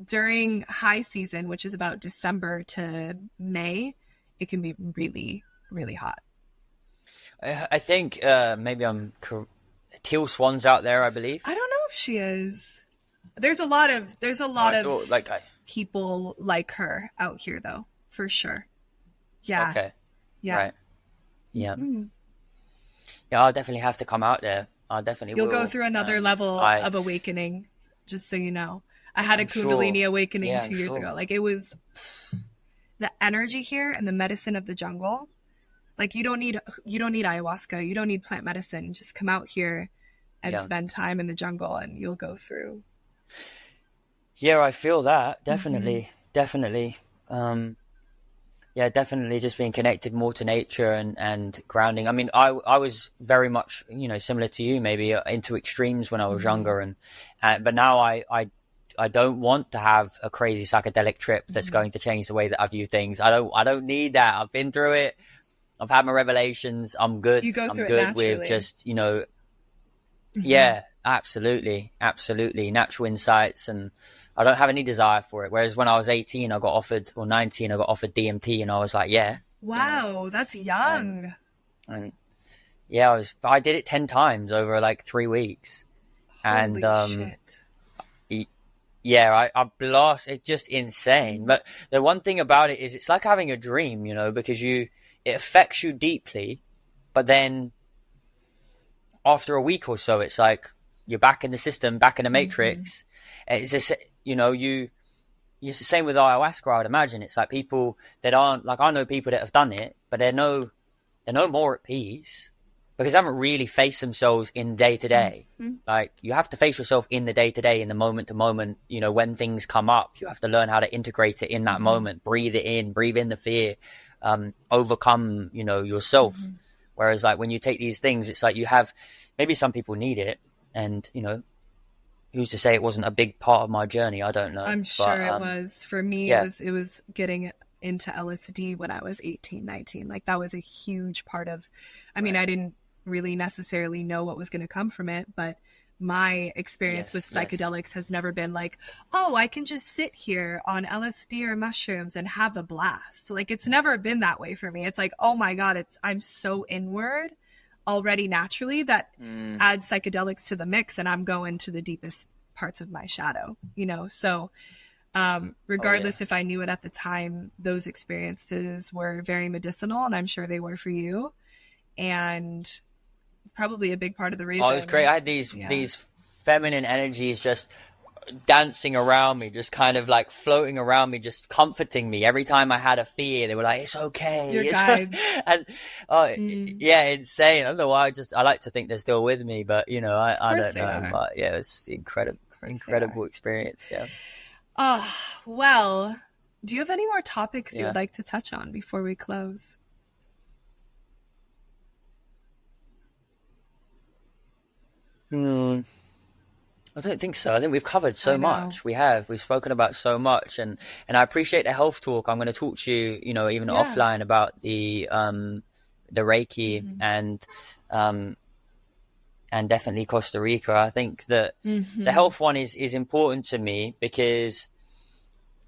During high season, which is about December to May, it can be really, really hot. I think maybe Teal Swan's out there, I believe. I don't know if she is. There's a lot of people like her out here, though, for sure. Yeah. Okay. Yeah. Right. Yeah. Mm-hmm. Yeah, I'll definitely have to come out there. You'll go through another level of awakening, just so you know. I had a Kundalini awakening 2 years ago. Like, it was the energy here and the medicine of the jungle. Like, you don't need ayahuasca. You don't need plant medicine. Just come out here and spend time in the jungle, and you'll go through. Yeah, I feel that. Definitely. Mm-hmm. Definitely. Definitely just being connected more to nature and grounding. I mean, I was very much, similar to you, maybe into extremes when I was younger, but now I don't want to have a crazy psychedelic trip that's going to change the way that I view things. I don't need that. I've been through it. I've had my revelations. I'm good. You go through I'm it good naturally. with just, yeah, absolutely. Natural insights, and I don't have any desire for it. Whereas when I was 18, I got offered, or 19, I got offered DMT, and I was like, yeah. Wow, that's young. And yeah, I did it 10 times over like 3 weeks. Holy shit. Yeah, I blast. It's just insane. But the one thing about it is it's like having a dream, because it affects you deeply, but then after a week or so, it's like you're back in the system, back in the matrix. It's just, it's the same with ayahuasca, I would imagine. It's like people that aren't, like, I know people that have done it, but they're no more at peace because they haven't really faced themselves in day to day. Like, you have to face yourself in the day to day, in the moment to moment. When things come up, you have to learn how to integrate it in that moment, breathe in the fear, overcome, yourself. Whereas, like, when you take these things, it's like you have, maybe some people need it, and, who's to say it wasn't a big part of my journey? I don't know. I'm sure it was. For me, it was getting into LSD when I was 18, 19. Like that was a huge part of, I mean, I didn't really necessarily know what was going to come from it, but my experience with psychedelics has never been like, oh, I can just sit here on LSD or mushrooms and have a blast. Like it's never been that way for me. It's like, oh my God, I'm so inward already naturally that add psychedelics to the mix and I'm going to the deepest parts of my shadow, you know? So regardless if I knew it at the time, those experiences were very medicinal, and I'm sure they were for you. And it's probably a big part of the reason. Oh, it was great. I had these feminine energies just dancing around me, just kind of like floating around me, just comforting me. Every time I had a fear, they were like, it's okay. Your guides. And yeah, insane. I don't know why. I like to think they're still with me, but you know, I don't know. But yeah, it was incredible experience. Yeah. Oh, well, do you have any more topics you would like to touch on before we close? I don't think so. I think we've covered so much. We've spoken about so much, and I appreciate the health talk. I'm going to talk to you, you know, even offline about the Reiki and definitely Costa Rica. I think that the health one is important to me because,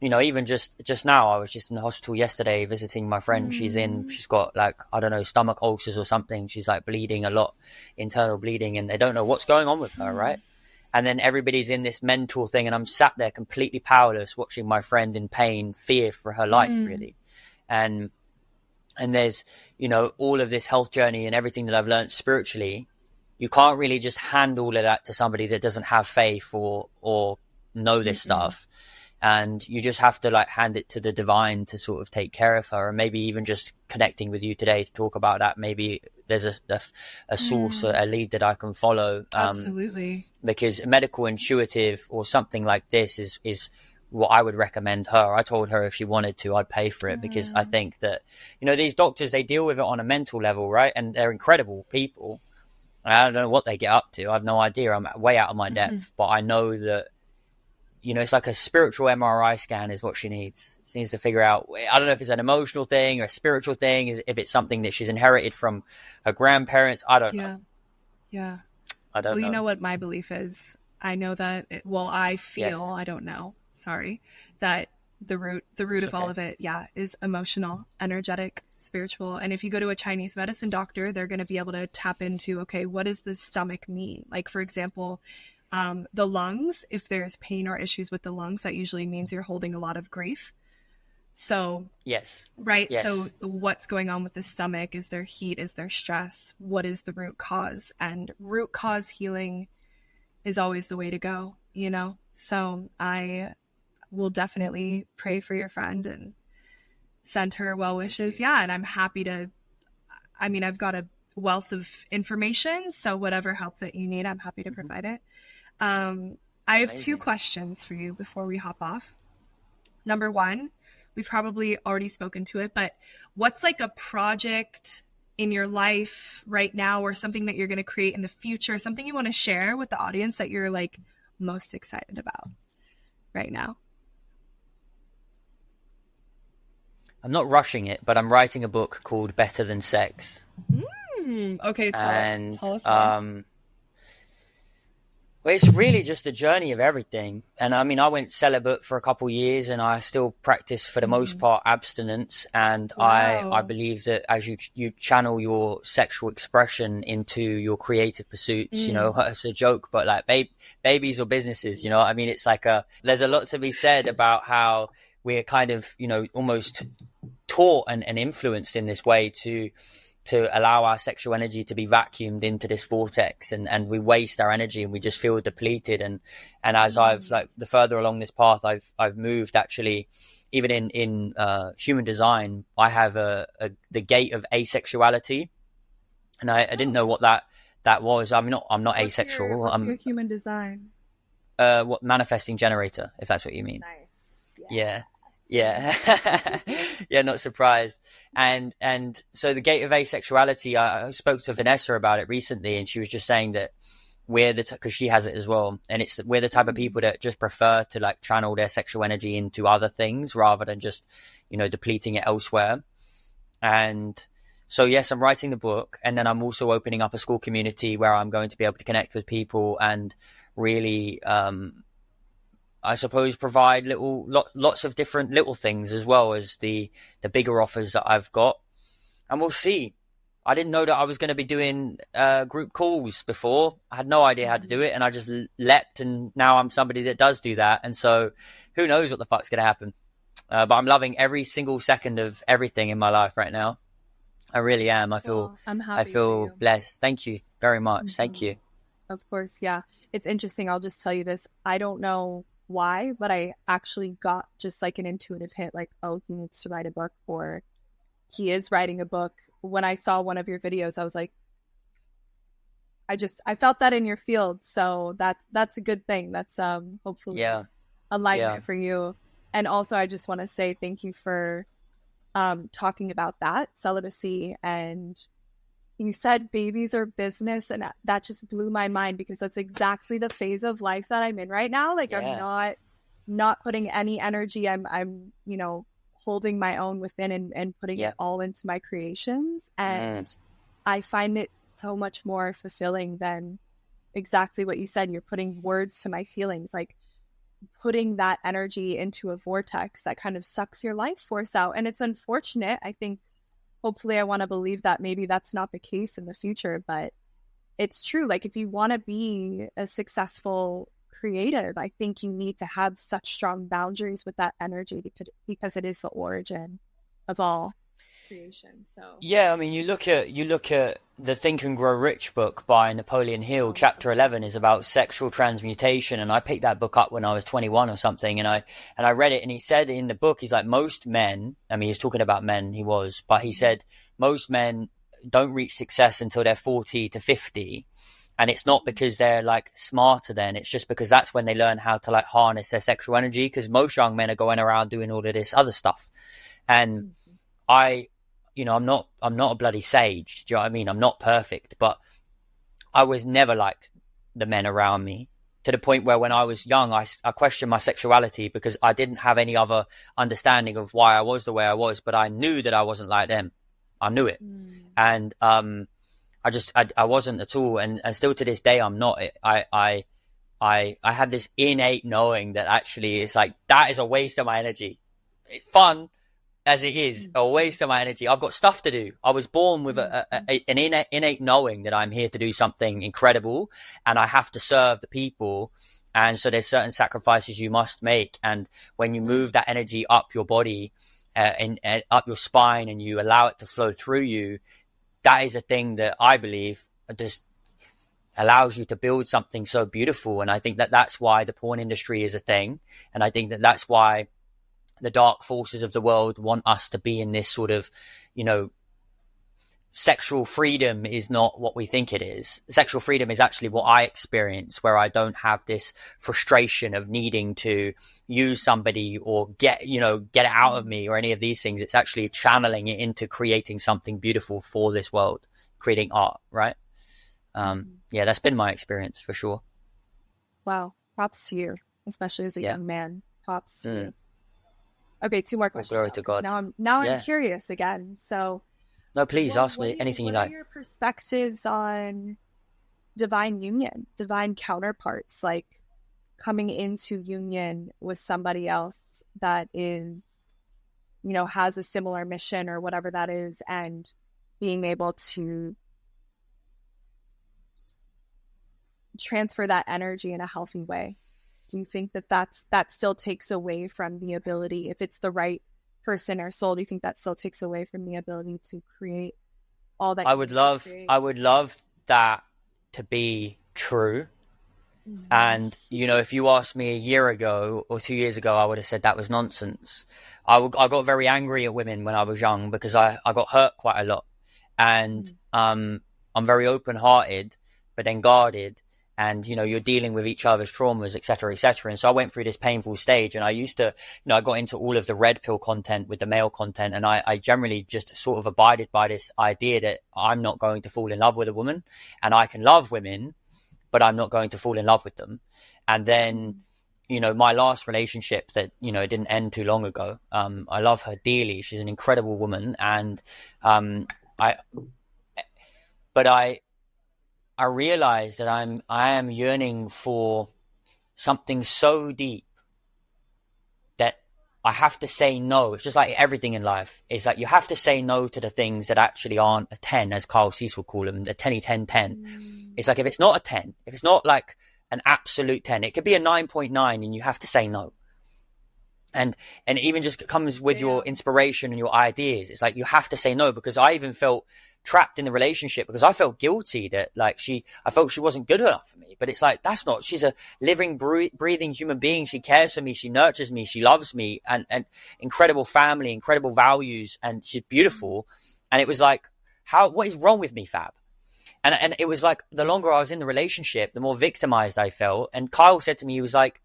you know, even just now, I was just in the hospital yesterday visiting my friend. She's got like, I don't know, stomach ulcers or something. She's like bleeding a lot, internal bleeding, and they don't know what's going on with her, right? And then everybody's in this mental thing, and I'm sat there completely powerless, watching my friend in pain, fear for her life, really. And there's, you know, all of this health journey and everything that I've learned spiritually. You can't really just hand all of that to somebody that doesn't have faith or know this stuff. And you just have to like hand it to the divine to sort of take care of her. And maybe even just connecting with you today to talk about that. Maybe there's a source, a lead that I can follow. Absolutely. Because medical intuitive or something like this is what I would recommend her. I told her if she wanted to, I'd pay for it, because I think that, you know, these doctors, they deal with it on a mental level, right? And they're incredible people. I don't know what they get up to. I have no idea. I'm way out of my depth, but I know that, you know, it's like a spiritual MRI scan is what she needs. She needs to figure out, I don't know if it's an emotional thing or a spiritual thing, if it's something that she's inherited from her grandparents. I don't know. Yeah. I don't know. Well, you know what my belief is? I know that, I feel, I don't know, sorry, that the root of all of it, is emotional, energetic, spiritual. And if you go to a Chinese medicine doctor, they're going to be able to tap into, okay, what does the stomach mean? Like, for example, the lungs, if there's pain or issues with the lungs, that usually means you're holding a lot of grief. So, right. Yes. So what's going on with the stomach? Is there heat? Is there stress? What is the root cause? And root cause healing is always the way to go, you know? So I will definitely pray for your friend and send her well wishes. Yeah. And I'm happy to, I mean, I've got a wealth of information, so whatever help that you need, I'm happy to provide it. I have two questions for you before we hop off. Number one, we've probably already spoken to it, but what's like a project in your life right now, or something that you're going to create in the future, something you want to share with the audience that you're like most excited about right now? I'm not rushing it, but I'm writing a book called Better Than Sex. Okay, tell us more. Well, it's really just a journey of everything. And I mean, I went celibate for a couple of years, and I still practice, for the most part, abstinence. And I believe that as you channel your sexual expression into your creative pursuits, you know, it's a joke, but like babies or businesses, you know, I mean, it's like there's a lot to be said about how we're kind of, you know, almost taught and influenced in this way to allow our sexual energy to be vacuumed into this vortex, and we waste our energy and we just feel depleted. And as I've the further along this path I've moved, actually, even in human design, I have the gate of asexuality, and I didn't know what that was. I'm not asexual. What's your human design? What manifesting generator, if that's what you mean. Nice. Yeah. Yeah, not surprised. And so the gate of asexuality, I spoke to Vanessa about it recently, and she was just saying that because she has it as well, and we're the type of people that just prefer to like channel their sexual energy into other things rather than just, you know, depleting it elsewhere. And so yes, I'm writing the book, and then I'm also opening up a school community where I'm going to be able to connect with people and really I suppose provide lots of different little things, as well as the bigger offers that I've got. And we'll see. I didn't know that I was going to be doing group calls before. I had no idea how to do it, and I just leapt, and now I'm somebody that does do that. And so who knows what the fuck's going to happen. But I'm loving every single second of everything in my life right now. I really am. I feel blessed. Thank you very much. Mm-hmm. Thank you. Of course. Yeah. It's interesting. I'll just tell you this. I don't know why, but I actually got just like an intuitive hint, like, oh, he needs to write a book, or he is writing a book. When I saw one of your videos, I was like, I felt that in your field. So that's a good thing. That's hopefully alignment for you. And also, I just want to say thank you for talking about that celibacy. And you said babies are business, and that just blew my mind, because that's exactly the phase of life that I'm in right now. Like, I'm not putting any energy. I'm you know, holding my own within and putting it all into my creations. And I find it so much more fulfilling than exactly what you said. You're putting words to my feelings, like putting that energy into a vortex that kind of sucks your life force out. And it's unfortunate. I think, hopefully, I want to believe that maybe that's not the case in the future, but it's true. Like, if you want to be a successful creative, I think you need to have such strong boundaries with that energy, because it is the origin of all creation. So yeah, I mean, you look at the Think and Grow Rich book by Napoleon Hill. Chapter 11 is about sexual transmutation, and I picked that book up when I was 21 or something, and I read it, and he said in the book, he's like, most men, I mean, he's talking about men, but he said most men don't reach success until they're 40 to 50. And it's not because they're like smarter then, it's just because that's when they learn how to like harness their sexual energy, because most young men are going around doing all of this other stuff. And you know, I'm not a bloody sage. Do you know what I mean? I'm not perfect, but I was never like the men around me, to the point where when I was young, I questioned my sexuality because I didn't have any other understanding of why I was the way I was, but I knew that I wasn't like them. I knew it. And, I wasn't at all. And still to this day, I'm not. I have this innate knowing that actually it's like, that is a waste of my energy. It's fun as it is, a waste of my energy. I've got stuff to do. I was born with an innate knowing that I'm here to do something incredible, and I have to serve the people. And so there's certain sacrifices you must make. And when you move that energy up your body and up your spine, and you allow it to flow through you, that is a thing that I believe just allows you to build something so beautiful. And I think that that's why the porn industry is a thing. And I think that that's why the dark forces of the world want us to be in this sort of, you know, sexual freedom is not what we think it is. Sexual freedom is actually what I experience, where I don't have this frustration of needing to use somebody or get it out of me or any of these things. It's actually channeling it into creating something beautiful for this world, creating art, right? Yeah, that's been my experience for sure. Wow. Props to you, especially as a young man. Props to you. Okay, 2 more questions. Glory to God. Now I'm curious again. So, no, please ask me anything you like. What are your perspectives on divine union, divine counterparts, like coming into union with somebody else that is, you know, has a similar mission or whatever that is, and being able to transfer that energy in a healthy way? Do you think that still takes away from the ability, if it's the right person or soul, do you think that still takes away from the ability to create all that? I would love that to be true. And, you know, if you asked me a year ago or 2 years ago, I would have said that was nonsense. I got very angry at women when I was young because I got hurt quite a lot. And I'm very open-hearted, but then guarded. And, you know, you're dealing with each other's traumas, et cetera, et cetera. And so I went through this painful stage, and I used to, you know, I got into all of the red pill content with the male content. And I generally just sort of abided by this idea that I'm not going to fall in love with a woman, and I can love women, but I'm not going to fall in love with them. And then, my last relationship that, it didn't end too long ago. I love her dearly. She's an incredible woman. And, I realized that I am yearning for something so deep that I have to say no. It's just like everything in life. It's like you have to say no to the things that actually aren't a 10, as Carl Cease will call them, the 10-10-10. It's like, if it's not a 10, if it's not like an absolute 10, it could be a 9.9 and you have to say no. And even just comes with your inspiration and your ideas. It's like you have to say no, because I even felt trapped in the relationship because I felt guilty that I felt she wasn't good enough for me. But it's like, that's not, she's a living, breathing human being. She cares for me. She nurtures me. She loves me, and incredible family, incredible values. And she's beautiful. And it was like, what is wrong with me, Fab? And it was like, the longer I was in the relationship, the more victimized I felt. And Kyle said to me, he was like,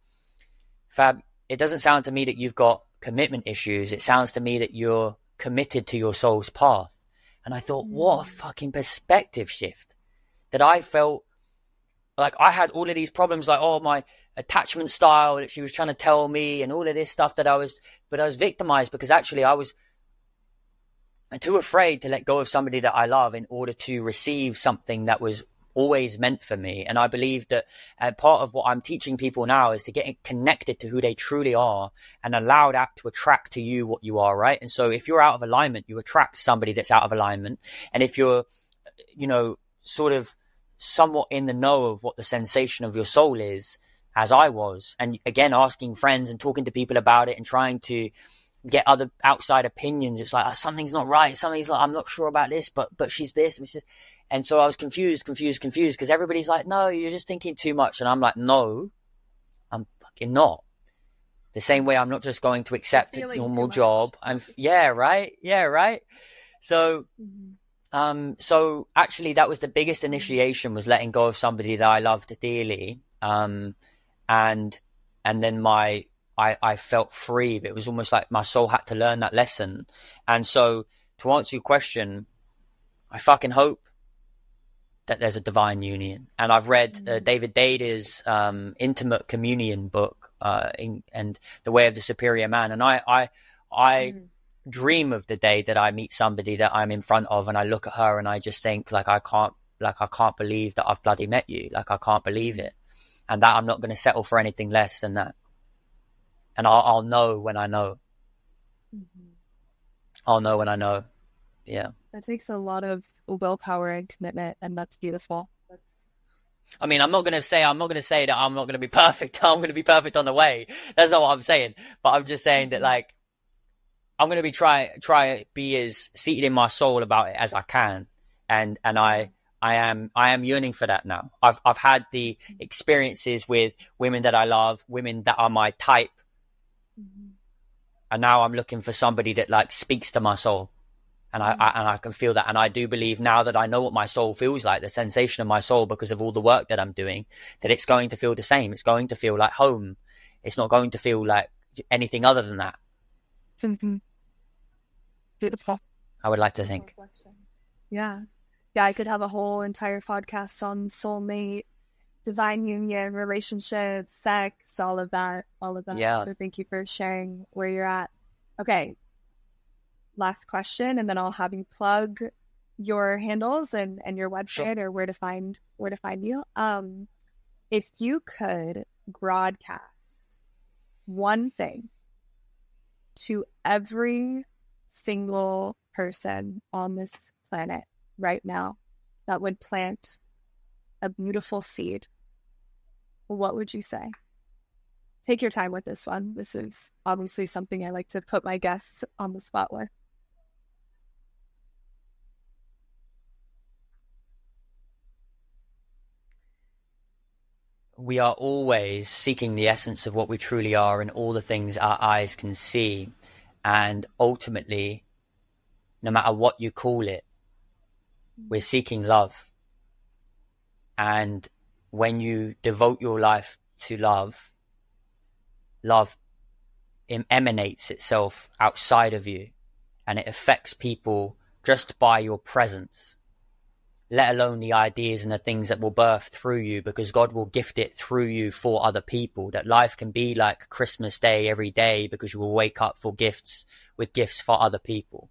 Fab, it doesn't sound to me that you've got commitment issues. It sounds to me that you're committed to your soul's path. And I thought, what a fucking perspective shift, that I felt like I had all of these problems, like, my attachment style that she was trying to tell me, and all of this stuff but I was victimized because actually I was too afraid to let go of somebody that I love in order to receive something that was always meant for me. And I believe that part of what I'm teaching people now is to get connected to who they truly are and allow that to attract to you what you are, right? And so if you're out of alignment, you attract somebody that's out of alignment. And if you're, sort of somewhat in the know of what the sensation of your soul is, as I was, and again, asking friends and talking to people about it and trying to get other outside opinions, it's like, something's not right. Something's like, I'm not sure about this, but she's this. And so I was confused because everybody's like, no, you're just thinking too much. And I'm like, no, I'm fucking not. The same way I'm not just going to accept a normal job. Yeah, right. So, so actually that was the biggest initiation, was letting go of somebody that I loved dearly. And then I felt free, but it was almost like my soul had to learn that lesson. And so to answer your question, I fucking hope that there's a divine union. And I've read David Data's Intimate Communion book, and The Way of the Superior Man. And I dream of the day that I meet somebody that I'm in front of, and I look at her and I just think, I can't believe that I've bloody met you. I can't believe it. And that I'm not going to settle for anything less than that. And I'll know when I know. I'll know when I know. Yeah. That takes a lot of willpower and commitment, and that's beautiful. I'm not going to say that I'm not going to be perfect. I'm going to be perfect on the way. That's not what I'm saying. But I'm just saying that, I'm going to be try be as seated in my soul about it as I can. And I am yearning for that now. I've had the experiences with women that I love, women that are my type. And now I'm looking for somebody that speaks to my soul. And I can feel that. And I do believe, now that I know what my soul feels like, the sensation of my soul, because of all the work that I'm doing, that it's going to feel the same. It's going to feel like home. It's not going to feel like anything other than that. Beautiful. I would like to think. Yeah. I could have a whole entire podcast on soulmate, divine union, relationships, sex, all of that. Yeah. So thank you for sharing where you're at. Okay. Last question, and then I'll have you plug your handles and your website, or where to find you. If you could broadcast one thing to every single person on this planet right now that would plant a beautiful seed, what would you say? Take your time with this one. This is obviously something I like to put my guests on the spot with. We are always seeking the essence of what we truly are and all the things our eyes can see. And ultimately, no matter what you call it, we're seeking love. And when you devote your life to love, love emanates itself outside of you, and it affects people just by your presence. let alone the ideas and the things that will birth through you, because God will gift it through you for other people. That life can be like Christmas Day every day, because you will wake up for gifts, with gifts for other people.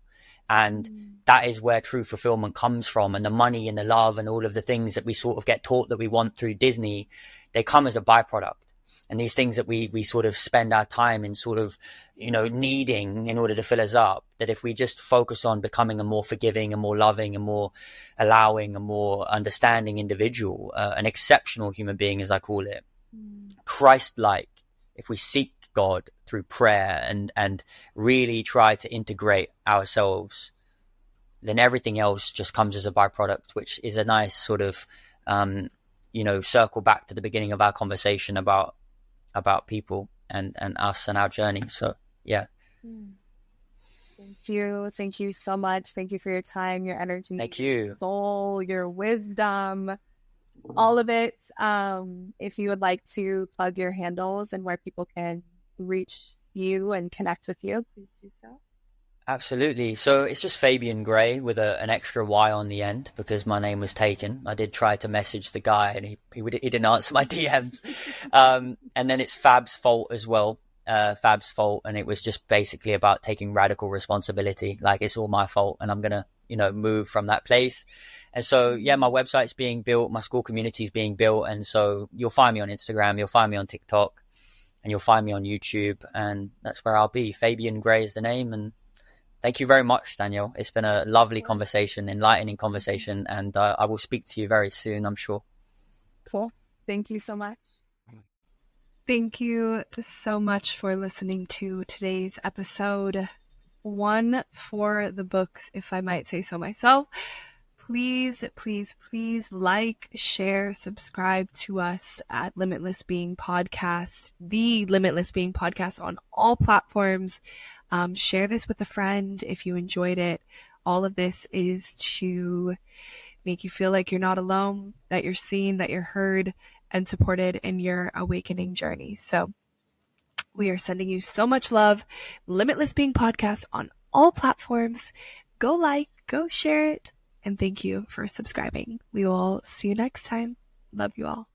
And that is where true fulfillment comes from. And the money and the love and all of the things that we sort of get taught that we want through Disney, they come as a byproduct. And these things that we sort of spend our time in sort of, needing in order to fill us up, that if we just focus on becoming a more forgiving and more loving and more allowing and more understanding individual, an exceptional human being, as I call it, Christ-like, if we seek God through prayer and really try to integrate ourselves, then everything else just comes as a byproduct, which is a nice sort of, circle back to the beginning of our conversation about people and us and our journey. So yeah. Thank you so much. Thank you for your time, your energy, thank you, your soul, your wisdom, all of it. If you would like to plug your handles and where people can reach you and connect with you, please do so. Absolutely. So it's just Fabian Gray with an extra Y on the end, because my name was taken. I did try to message the guy and he didn't answer my DMs. And then it's Fab's fault as well. Fab's fault. And it was just basically about taking radical responsibility. Like, it's all my fault and I'm going to, move from that place. And so, yeah, my website's being built. My school community is being built. And so you'll find me on Instagram. You'll find me on TikTok and you'll find me on YouTube. And that's where I'll be. Fabian Gray is the name. And thank you very much, Danielle. It's been a lovely conversation, enlightening conversation, and I will speak to you very soon, I'm sure. Cool. Thank you so much. Thank you so much for listening to today's episode. One for the books, if I might say so myself. Please, please, please like, share, subscribe to us at Limitless Being Podcast, the Limitless Being Podcast on all platforms. Share this with a friend if you enjoyed it. All of this is to make you feel like you're not alone, that you're seen, that you're heard and supported in your awakening journey. So we are sending you so much love. Limitless Being Podcast on all platforms. Go like, go share it. And thank you for subscribing. We will see you next time. Love you all.